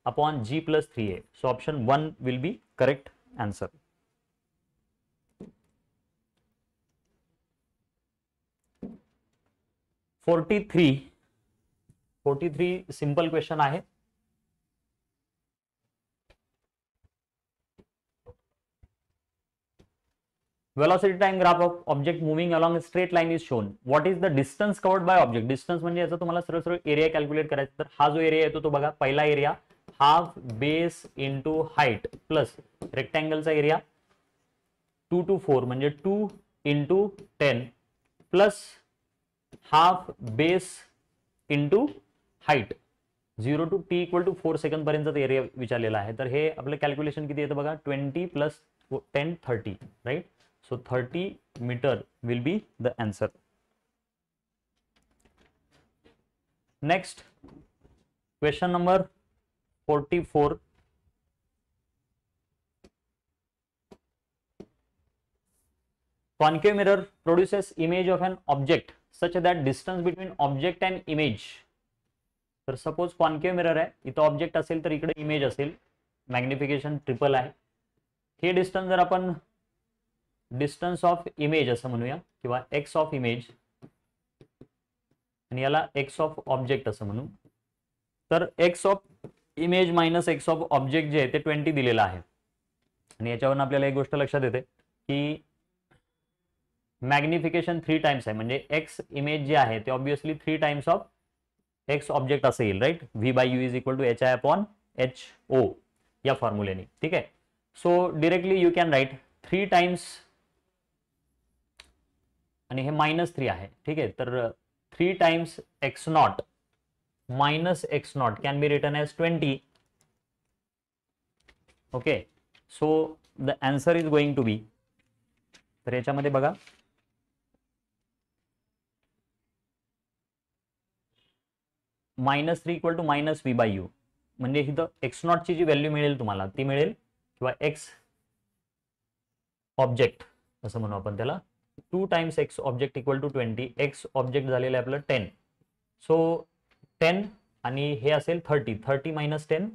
upon g plus 3a. So option 1 will be correct answer. Forty three simple question आहे. velocity time graph of object moving along a straight line is shown. What is the distance covered by object? Distance म्हणजे याचा तुम्हाला सरळ सरळ area calculate करायचा. तर हा जो एरिया येतो तो बघा, पहिला area half base into height plus रेक्टँगलचा एरिया 2 to 4 म्हणजे 2 into 10 plus half base into height 0 to t equal to 4 second पर्यंत एरिया विचारलेला आहे. तर हे आपलं कॅल्क्युलेशन किती येतं बघा, 20 plus 10 30, right. So 30 meter will be the answer. Next, question number 44. Concave mirror produces image of an object such that distance between object and image. तर सपोज कॉन्केव्ह मिरर आहे, इथं ऑब्जेक्ट असेल तर इकडे इमेज असेल, मॅग्निफिकेशन ट्रिपल आहे. हे distance जर आपण डिस्टन्स ऑफ इमेज असं म्हणूया किंवा एक्स ऑफ इमेज आणि याला एक्स ऑफ ऑब्जेक्ट असं म्हणू. तर x of image minus x of object जे आहे ते 20 दिलेलं आहे. आणि याच्यावरून आपल्याला एक गोष्ट लक्षात येते की मॅग्निफिकेशन 3 टाइम्स आहे. म्हणजे एक्स इमेज जे आहे ते obviously 3 times of x object असं येईल, right. V by u is equal to h i upon h o या फॉर्म्युलेने. ठीक आहे, so directly you can write 3 times आणि हे -3 आहे. ठीक आहे, तर 3 times x naught minus x naught can be written as 20. Okay, so the answer is going to be, तर याच्यामध्ये बघा -3 equal to minus V by U. म्हणजे इथं एक्स नॉटची जी व्हॅल्यू मिळेल तुम्हाला ती मिळेल किंवा एक्स ऑब्जेक्ट असं म्हणू आपण त्याला, 2 times X object equal to 20. X object झालेलं आहे आपलं 10. सो 10 आणि हे असेल 30 मायनस 10.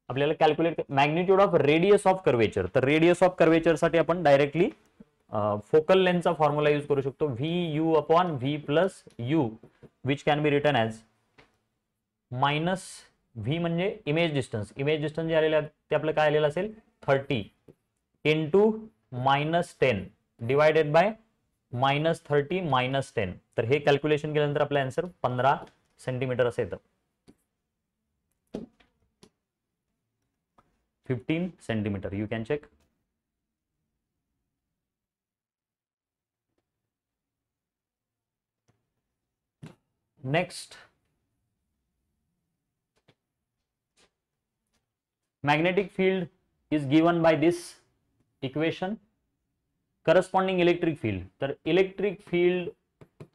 आपल्याला calculate magnitude of radius of curvature. तर रेडियस ऑफ कर्वेचर साठी आपण डायरेक्टली फोकल लेंथचा फॉर्म्युला यूज करू शकतो, V you upon V plus you, which can be written as minus V म्हणजे इमेज डिस्टन्स. इमेज डिस्टन्स जे आलेलं आहे ते आपलं काय आलेलं असेल 30 इंटू -10 डिवायडेड बाय -30 मायनस 10. तर हे कॅल्क्युलेशन केल्यानंतर आपलं आन्सर 15 सेंटीमीटर असं येतं. 15 centimetre, you can check. Next, magnetic field is given by this equation. Corresponding electric field. तर इलेक्ट्रिक फील्ड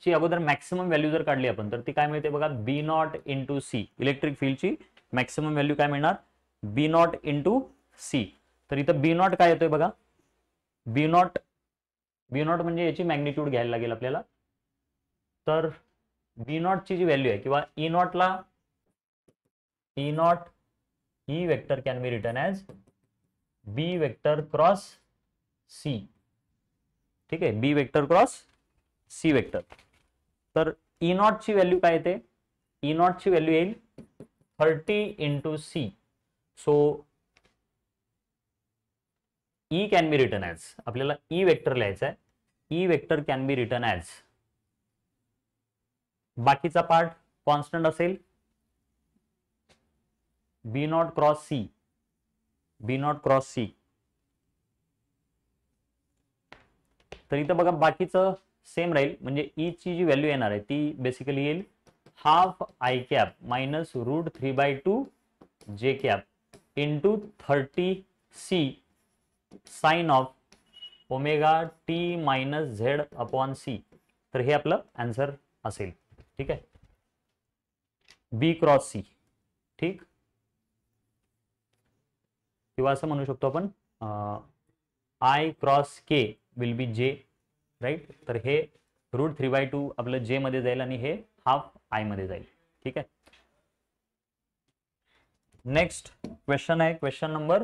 ची अगोदर मॅक्सिमम व्हॅल्यू जर काढली आपण तर ती काय मिळते बघा, b naught into c. Electric फील्डची मॅक्सिमम व्हॅल्यू काय मिळणार, बी नॉट इंटू सी. तर इथं बी नॉट काय येतोय बघा, बी नॉट म्हणजे याची मॅग्निट्यूड घ्यायला लागेल आपल्याला. तर बी नॉटची जी व्हॅल्यू आहे किंवा ई नॉटला ई नॉट ही vector can be written as b vector cross c. ठीक आहे, b vector cross c vector. तर ई नॉटची व्हॅल्यू काय येते? ई नॉटची व्हॅल्यू येईल 30 into c. So e can be written as, आपल्याला ई वेक्टर लिहायचा आहे. E vector can be written as, बाकीचा पार्ट कॉन्स्टंट असेल b naught cross c, b naught cross c. तर इथं बघा बाकीचं सेम राहील, म्हणजे ई ची जी व्हॅल्यू येणार आहे ती बेसिकली येईल half i cap minus √3/2 J cap into 30 C sine of omega T minus Z upon C. तर हे आपलं आन्सर असेल. ठीक आहे, बी क्रॉस सी. ठीक, किंवा असं म्हणू शकतो आपण I cross K will be J, right. तर हे √3/2 आपलं जे मध्ये जाईल आणि हे हाफ आय मध्ये जाईल. ठीक आहे, नेक्स्ट क्वेश्चन आहे question number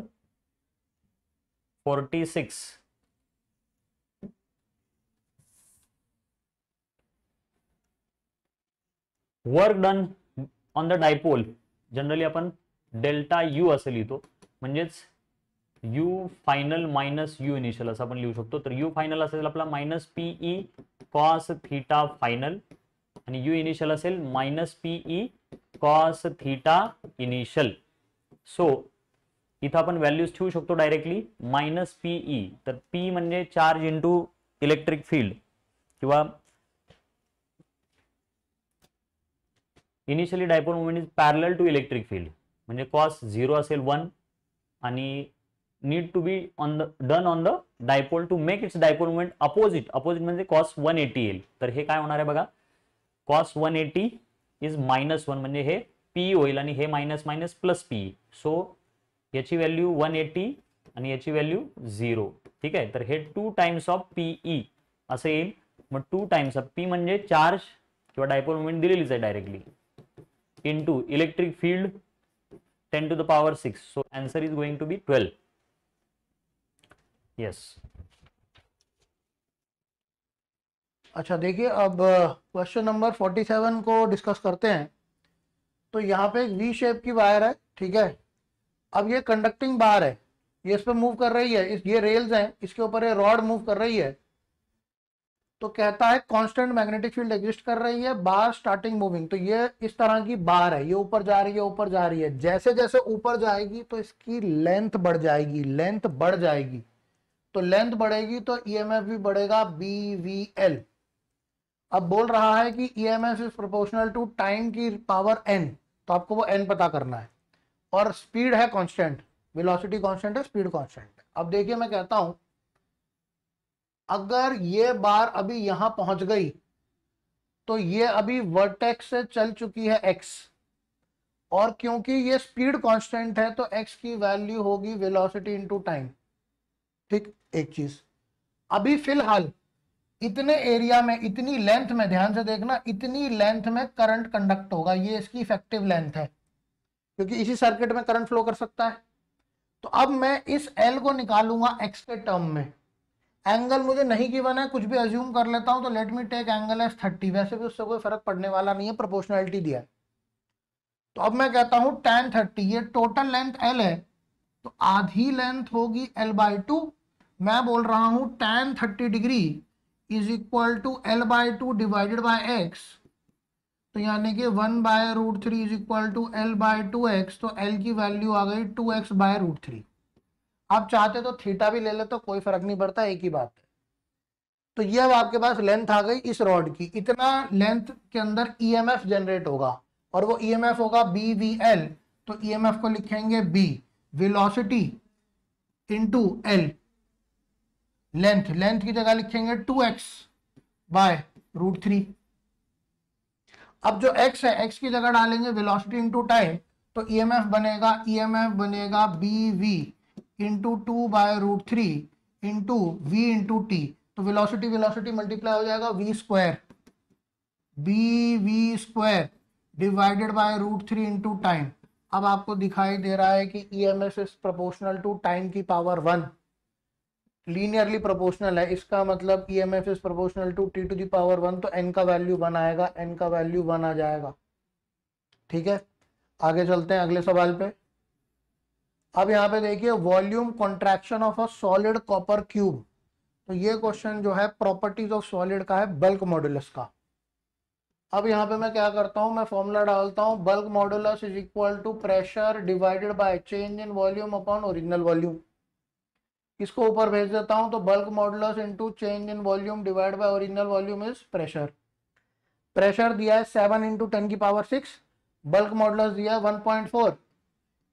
46. Work done on the dipole, generally आपण डेल्टा यू असं लिहितो, म्हणजेच U final minus U initial असं आपण लिहू शकतो. तर यू फायनल असेल आपला minus PE cos theta final आणि यू इनिशियल असेल minus PE cos theta initial. So इथं आपण व्हॅल्यूज ठेवू शकतो डायरेक्टली मायनस पीई. तर पी म्हणजे चार्ज इंटू इलेक्ट्रिक फील्ड किंवा initially dipole moment is parallel to electric field, म्हणजे कॉस 0 असेल 1 आणि need to be done on the dipole to make its dipole moment opposite. Opposite म्हणजे cos 180 येईल. तर हे काय होणार आहे बघा, कॉस 180 इज -1 म्हणजे हे पी होईल आणि हे minus minus plus P. So याची व्हॅल्यू 180 आणि याची व्हॅल्यू 0. ठीक आहे, तर हे 2 टाइम्स ऑफ पीई असं येईल. मग 2 टाइम्स ऑफ पी म्हणजे चार्ज किंवा डायपोल मोमेंट दिलेलीच आहे directly into electric field 10 to the power 6. So answer is going to be 12. Yes. अच्छा देखिए, अब क्वेश्चन नंबर 47 को डिस्कस करते हैं. तो यहाँ पे एक वी शेप की वायर है. ठीक है, अब ये कंडक्टिंग बार है, ये इस पे मूव कर रही है, ये रेल्स हैं, इसके ऊपर ये रॉड मूव कर रही है. तो कहता है कांस्टेंट मैग्नेटिक फील्ड एग्जिस्ट कर रही है, बार स्टार्टिंग मूविंग. तो ये इस तरह की बार है, ये ऊपर जा रही है ऊपर जा रही है. जैसे जैसे ऊपर जाएगी तो इसकी लेंथ बढ़ जाएगी, लेंथ बढ़ जाएगी. तो लेंथ बढ़ेगी तो ईएमएफ भी बढ़ेगा BVL. अब बोल रहा है कि EMF is proportional to time की पावर n. तो आपको वो n पता करना है. और स्पीड है कांस्टेंट, वेलोसिटी कांस्टेंट है, स्पीड कांस्टेंट है. अब देखिए मैं कहता हूं अगर ये बार अभी यहां पहुंच गई तो ये अभी वर्टेक्स से चल चुकी है x, और क्योंकि ये स्पीड कांस्टेंट है तो x की वैल्यू होगी वेलोसिटी इनटू टाइम. ठीक, एक चीज अभी फिलहाल इतने एरिया में, इतनी लेंथ में, ध्यान से देखना, इतनी लेंथ में करंट कंडक्ट होगा. ये इसकी इफेक्टिव लेंथ है क्योंकि इसी सर्किट में करंट फ्लो कर सकता है. तो अब मैं इस L को निकालूंगा x के टर्म में. एंगल मुझे नहीं गिवन है, कुछ भी अज्यूम कर लेता हूं. तो let me take angle as 30. वैसे भी उससे कोई फर्क पड़ने वाला नहीं है, प्रोपोर्शनलिटी दिया है. तो अब मैं कहता हूं tan 30, ये टोटल लेंथ L है, तो आधी लेंथ होगी L/2. मैं बोल रहा हूं tan 30 degree is equal to L/2 divided by x. तो यानी कि 1/√3 इज इक्वल टू L/2x. तो L की वैल्यू आ गई 2x/√3. आप चाहते तो थीटा भी ले ले तो कोई फर्क नहीं पड़ता, एक ही बात है. तो ये अब आपके पास लेंथ आ गई इस रॉड की. इतना लेंथ के अंदर ईएमएफ जनरेट होगा और वो ईएमएफ होगा BVL. तो ईएमएफ को लिखेंगे B, velocity into L, length, length की जगह लिखेंगे 2x/√3. अब जो x है, x की जगह डालेंगे वेलोसिटी इंटू टाइम. तो ईएमएफ बनेगा BV into 2/√3 into V into T. तो वेलोसिटी वेलोसिटी मल्टीप्लाई हो जाएगा V square B V square divided by √3 into time. अब आपको दिखाई दे रहा है कि EMF is proportional to time की पावर 1, लीनियरली प्रोपोर्शनल है, इसका मतलब EMF is proportional to t to the power 1, तो n का वैल्यू 1 आएगा, n का वैल्यू 1 आ जाएगा। ठीक है, आगे चलते हैं अगले सवाल पे। अब यहाँ पे देखिए volume contraction of a solid copper cube. तो ये क्वेश्चन जो है प्रॉपर्टीज ऑफ सॉलिड का है, बल्क मॉडुलस का। अब यहाँ पे मैं क्या करता हूँ, मैं फॉर्मूला डालता हूँ, bulk modulus is equal to pressure divided by change in volume upon original volume. इसको ऊपर भेज देता हूँ, तो bulk modulus into change in volume divide by original volume is pressure. Pressure दिया है 7 इंटू 10 की पावर 6, बल्क मॉडुलस दिया है 1.4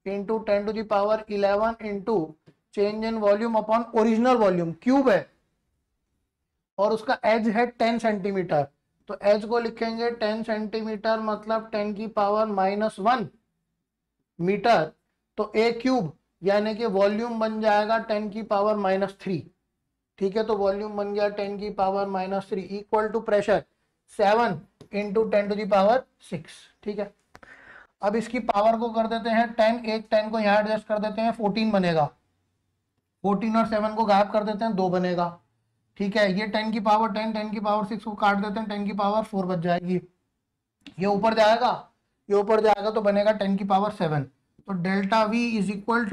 into 10 to the power 11 into change in volume upon original volume, cube है और उसका एज है 10 सेंटीमीटर, तो एज को लिखेंगे 10 सेंटीमीटर मतलब 10 की पावर -1 मीटर, तो ए क्यूब यानी कि वॉल्यूम बन जाएगा 10 की पावर -3। ठीक है, तो वॉल्यूम बन गया 10 की power -3 equal to pressure 7 into 10 to the power 6। ठीक है, अब इसकी पावर को कर देते हैं 10, एक 10 को यहाँ एडजस्ट कर देते हैं, 14 बनेगा, 14 और 7 को गायब कर देते हैं, 2 बनेगा। ठीक है, ये 10 की पावर 10, 10 की पावर 6 को काट देते हैं, 10 की पावर 4 बच जाएगी, ये ऊपर जाएगा, ये ऊपर जाएगा तो बनेगा 10 की पावर 7। तो delta v is equal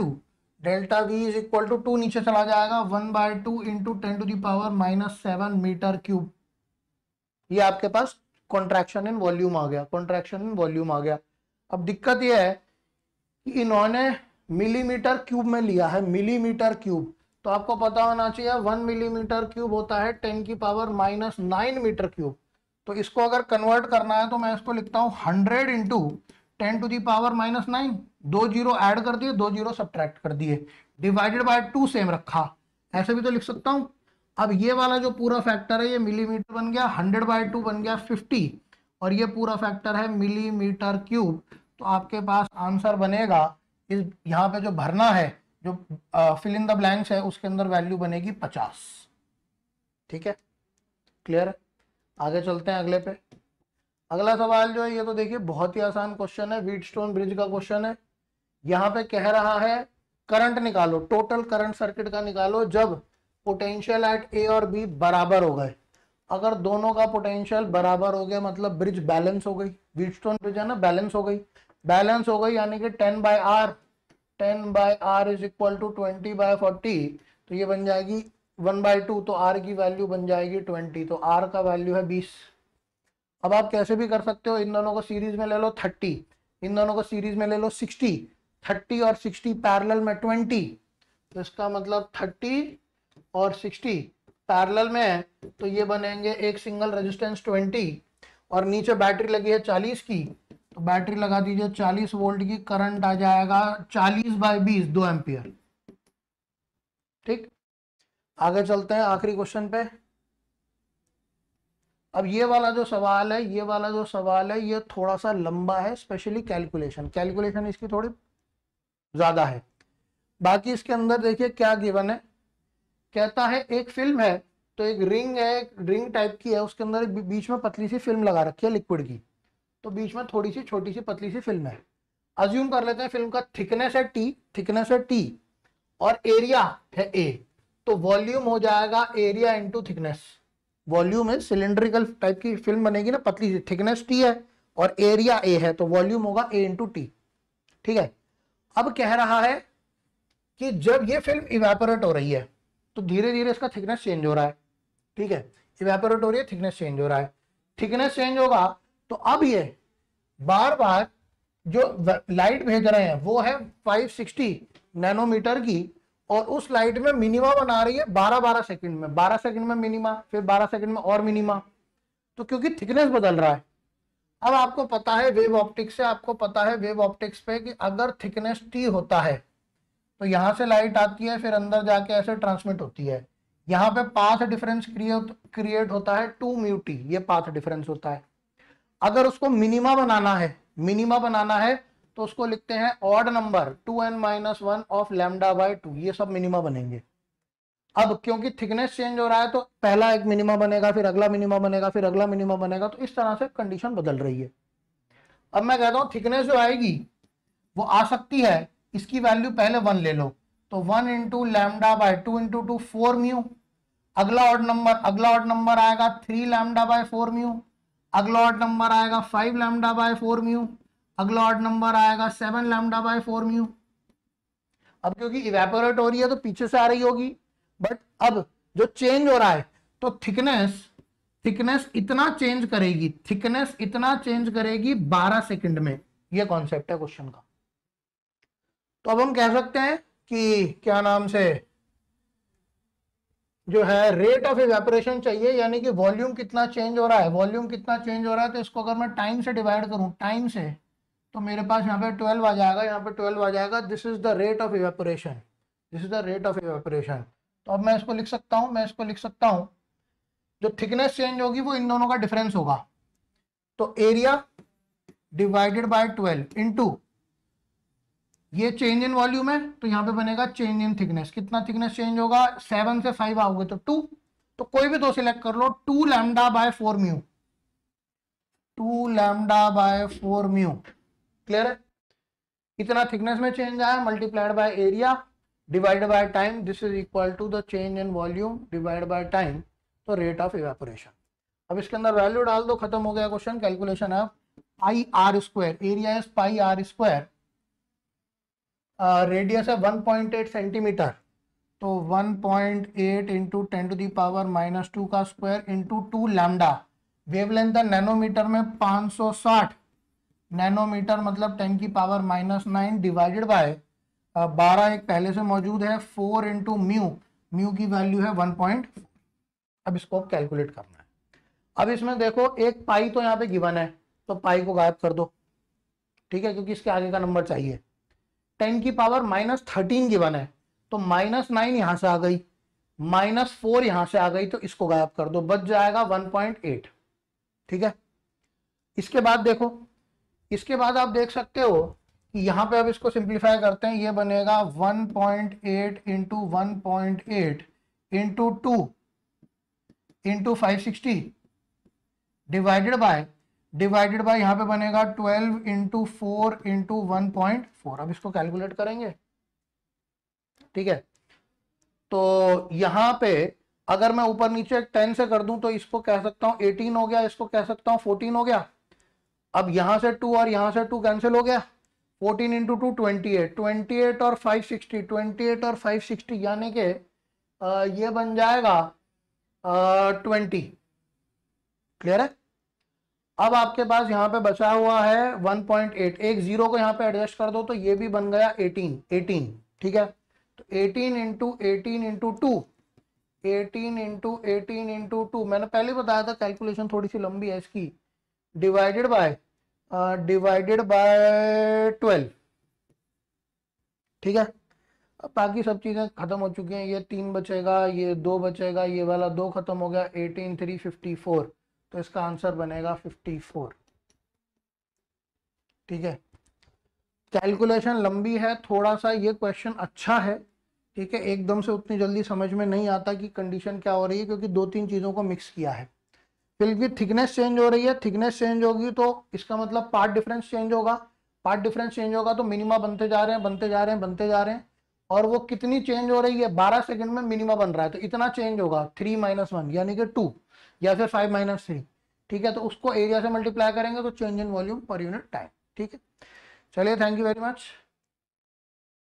to 2 नीचे चला जाएगा, 1/2 into 10 to the power -7 metre cube. ये आपके पास कॉन्ट्रैक्शन इन वॉल्यूम आ गया, कॉन्ट्रैक्शन इन वॉल्यूम आ गया। अब दिक्कत ये है कि इन्होंने मिलीमीटर क्यूब में लिया है, मिलीमीटर क्यूब, तो आपको पता होना चाहिए 1 मिलीमीटर क्यूब होता है 10 की पावर -9 मीटर क्यूब। तो इसको अगर कन्वर्ट करना है तो मैं इसको लिखता हूँ 100 into 10 to the power -9, 2 zero add कर दिए, 2 जीरो सब्ट्रैक्ट कर दिए, डिवाइडेड बाय 2 सेम रखा, ऐसे भी तो लिख सकता हूँ। अब ये वाला जो पूरा फैक्टर है ये मिलीमीटर बन गया, 100/2 बन गया 50, और ये पूरा फैक्टर है मिलीमीटर क्यूब। तो आपके पास आंसर बनेगा, इस यहाँ पे जो भरना है, जो फिल इन द ब्लैंक्स है, उसके अंदर वैल्यू बनेगी 50। ठीक है, क्लियर है, आगे चलते हैं अगले पे। अगला सवाल जो है ये तो देखिए बहुत ही आसान क्वेश्चन है, व्हीटस्टोन ब्रिज का क्वेश्चन है। यहाँ पे कह रहा है करंट निकालो, टोटल करंट सर्किट का निकालो जब पोटेंशियल एट ए और बी बराबर हो गए। अगर दोनों का पोटेंशियल बराबर हो गया मतलब ब्रिज बैलेंस हो गई, व्हीटस्टोन ब्रिज है ना, बैलेंस हो गई, बैलेंस हो गई यानी कि 10/R इज इक्वल टू 20/40, तो ये बन जाएगी 1/2, तो R की वैल्यू बन जाएगी 20, तो R का वैल्यू है 20। अब आप कैसे भी कर सकते हो, इन दोनों को सीरीज में ले लो 30, इन दोनों को सीरीज में ले लो 60, 30 और 60 पैरेलल में 20, तो इसका मतलब 30 और 60 पैरेलल में है, तो ये बनेंगे एक सिंगल रेजिस्टेंस 20, और नीचे बैटरी लगी है 40 की, तो बैटरी लगा दीजिए 40 वोल्ट की, करंट आ जाएगा 40/20, 2 एम्पियर। ठीक, आगे चलते हैं आखिरी क्वेश्चन पे। अब ये वाला जो सवाल है, ये थोड़ा सा लंबा है, स्पेशली कैलकुलेशन इसकी थोड़ी ज्यादा है। बाकी इसके अंदर देखिए क्या गिवन है, कहता है एक फिल्म है, तो एक रिंग है, रिंग टाइप की है, उसके अंदर बीच में पतली सी फिल्म लगा रखी है लिक्विड की, तो बीच में थोड़ी सी छोटी सी पतली सी फिल्म है। अज्यूम कर लेते हैं फिल्म का थिकनेस है टी और एरिया है ए, तो वॉल्यूम हो जाएगा एरिया इंटू थिकनेस। वॉल्यूम है सिलिंड्रिकल टाइप की फिल्म बनेगी ना, पतली सी, थिकनेस टी है और एरिया ए है, तो वॉल्यूम होगा ए इंटू टी। ठीक है, अब कह रहा है कि जब ये फिल्म इवेपोरेट हो रही है तो धीरे धीरे इसका थिकनेस चेंज हो रहा है। ठीक है, इवेपोरेट हो रही है, थिकनेस चेंज हो रहा है, थिकनेस चेंज होगा तो अब ये बार बार जो लाइट भेज रहे हैं वो है 560 नैनोमीटर की, और उस लाइट में मिनिमा बना रही है 12 सेकंड में, 12 सेकंड में मिनिमा, फिर 12 सेकंड में और मिनिमा, तो क्योंकि थिकनेस बदल रहा है। अब आपको पता है वेव ऑप्टिक्स से, आपको पता है वेव ऑप्टिक्स पे कि अगर थिकनेस टी होता है तो यहां से लाइट आती है, फिर अंदर जाके ऐसे ट्रांसमिट होती है, यहाँ पे पाथ डिफरेंस क्रिएट होता है 2 म्यू टी, ये पाथ डिफरेंस होता है। अगर उसको मिनिमा बनाना है तो उसको लिखते हैं odd number 2n-1 of lambda by 2, ये सब मिनिमा बनेंगे। अब क्योंकि थिकनेस चेंज हो रहा है तो पहला एक मिनिमा बनेगा, फिर अगला मिनिमा बनेगा, फिर अगला मिनिमा बनेगा, तो इस तरह से कंडीशन बदल रही है। अब मैं कहता हूं थिकनेस जो आएगी वो आ सकती है, इसकी वैल्यू पहले 1 ले लो, तो 1 into lambda by 2 into 2 4 mu. अगला ऑड नंबर आएगा 3 लैमडा बाय 4 म्यू। अगला ऑड नंबर आएगा 5 लैमडा बाय 4 म्यू। अगला ऑड नंबर आएगा 7 लैमडा बाय 4 म्यू। अब क्योंकि इवेपोरेट हो रही है तो पीछे से आ रही होगी, बट अब जो चेंज हो रहा है तो थिकनेस इतना चेंज करेगी 12 सेकंड में। ये कॉन्सेप्ट है क्वेश्चन का। तो अब हम कह सकते हैं कि क्या नाम से जो है रेट ऑफ इवेपोरेशन चाहिए, यानी कि वॉल्यूम कितना चेंज हो रहा है, तो इसको अगर मैं टाइम से डिवाइड करूं, टाइम से, तो मेरे पास यहाँ पे 12 आ जाएगा, यहाँ पे 12 आ जाएगा। This is the rate of evaporation, तो अब मैं इसको लिख सकता हूँ, जो थिकनेस चेंज होगी वो इन दोनों का डिफरेंस होगा, तो एरिया डिवाइडेड बाय 12 इंटू ये चेंज इन वॉल्यूम है, तो यहाँ पे बनेगा चेंज इन थिकनेस। कितना थिकनेस चेंज होगा, 7 से 5 आओगे तो 2, तो कोई भी 2 सिलेक्ट कर लो, 2 lambda by 4 mu, 2 lambda by 4 mu. Clear है? इतना थिकनेस में चेंज आया, multiplied by area divided by time, this is equal to the change in volume divided by time, तो रेट ऑफ इवेपोरेशन। अब इसके अंदर वैल्यू डाल दो, खत्म हो गया क्वेश्चन। कैलकुलेशन है pi r square, area is pi r square, radius है 1.8 centimetre, तो 1.8 इंटू 10 टू दी पावर -2 का स्क्वायर इंटू 2 लैम्डा। वेवलेंथ है नैनोमीटर में 560 नैनोमीटर, मतलब 10 की पावर -9 डिवाइडेड बाय 12 एक पहले से मौजूद है, 4 इंटू म्यू की वैल्यू है 1.4। अब इसको कैलकुलेट करना है। अब इसमें देखो एक पाई तो यहाँ पे गिवन है, तो पाई को गायब कर दो, ठीक है, क्योंकि इसके आगे का नंबर चाहिए। 10 की पावर -13 गिवन है, तो -9 यहां से आ गई, -4 यहां से आ गई, तो इसको गायब कर दो, बच जाएगा 1.8। ठीक है, इसके बाद देखो, इसके बाद आप देख सकते हो कि यहां पे अब इसको सिंप्लीफाई करते हैं, ये बनेगा 1.8 into 1.8 into 2 into 560 divided by यहां पे बनेगा 12 इंटू 4 इंटू 1.4। अब इसको कैलकुलेट करेंगे, ठीक है, तो यहां पे अगर मैं ऊपर नीचे 10 से कर दूं तो इसको कह सकता हूं 18 हो गया, इसको कह सकता हूं 14 हो गया। अब यहां से 2 और यहां से 2 कैंसिल हो गया, 14 इंटू 2 28 और 560 यानी कि ये बन जाएगा 20। क्लियर है? अब आपके पास यहाँ पे बचा हुआ है 1.8, एक जीरो को यहाँ पे एडजस्ट कर दो तो ये भी बन गया 18। ठीक है, तो 18 इंटू 18 इंटू 2 मैंने पहले बताया था, कैलकुलेशन थोड़ी सी लंबी है इसकी, डिवाइडेड बाय 12। ठीक है, अब बाकी सब चीजें खत्म हो चुकी हैं, ये 3 बचेगा, ये 2 बचेगा, ये वाला 2 खत्म हो गया, 18 3 54, तो इसका आंसर बनेगा 54। ठीक है, कैलकुलेशन लंबी है थोड़ा सा, ये क्वेश्चन अच्छा है, ठीक है, एकदम से उतनी जल्दी समझ में नहीं आता कि कंडीशन क्या हो रही है, क्योंकि 2-3 चीज़ों को मिक्स किया है। फिर भी थिकनेस चेंज हो रही है, थिकनेस चेंज होगी तो इसका मतलब पार्ट डिफरेंस चेंज होगा, तो मिनिमा बनते जा रहे हैं, और वो कितनी चेंज हो रही है, 12 सेकंड में मिनिमा बन रहा है, तो इतना चेंज होगा 3 - 1 यानी कि 2 या फिर 5 - 3। ठीक है, तो उसको एरिया से मल्टीप्लाई करेंगे तो change in volume per unit time. ठीक है, चलिए, थैंक यू वेरी मच।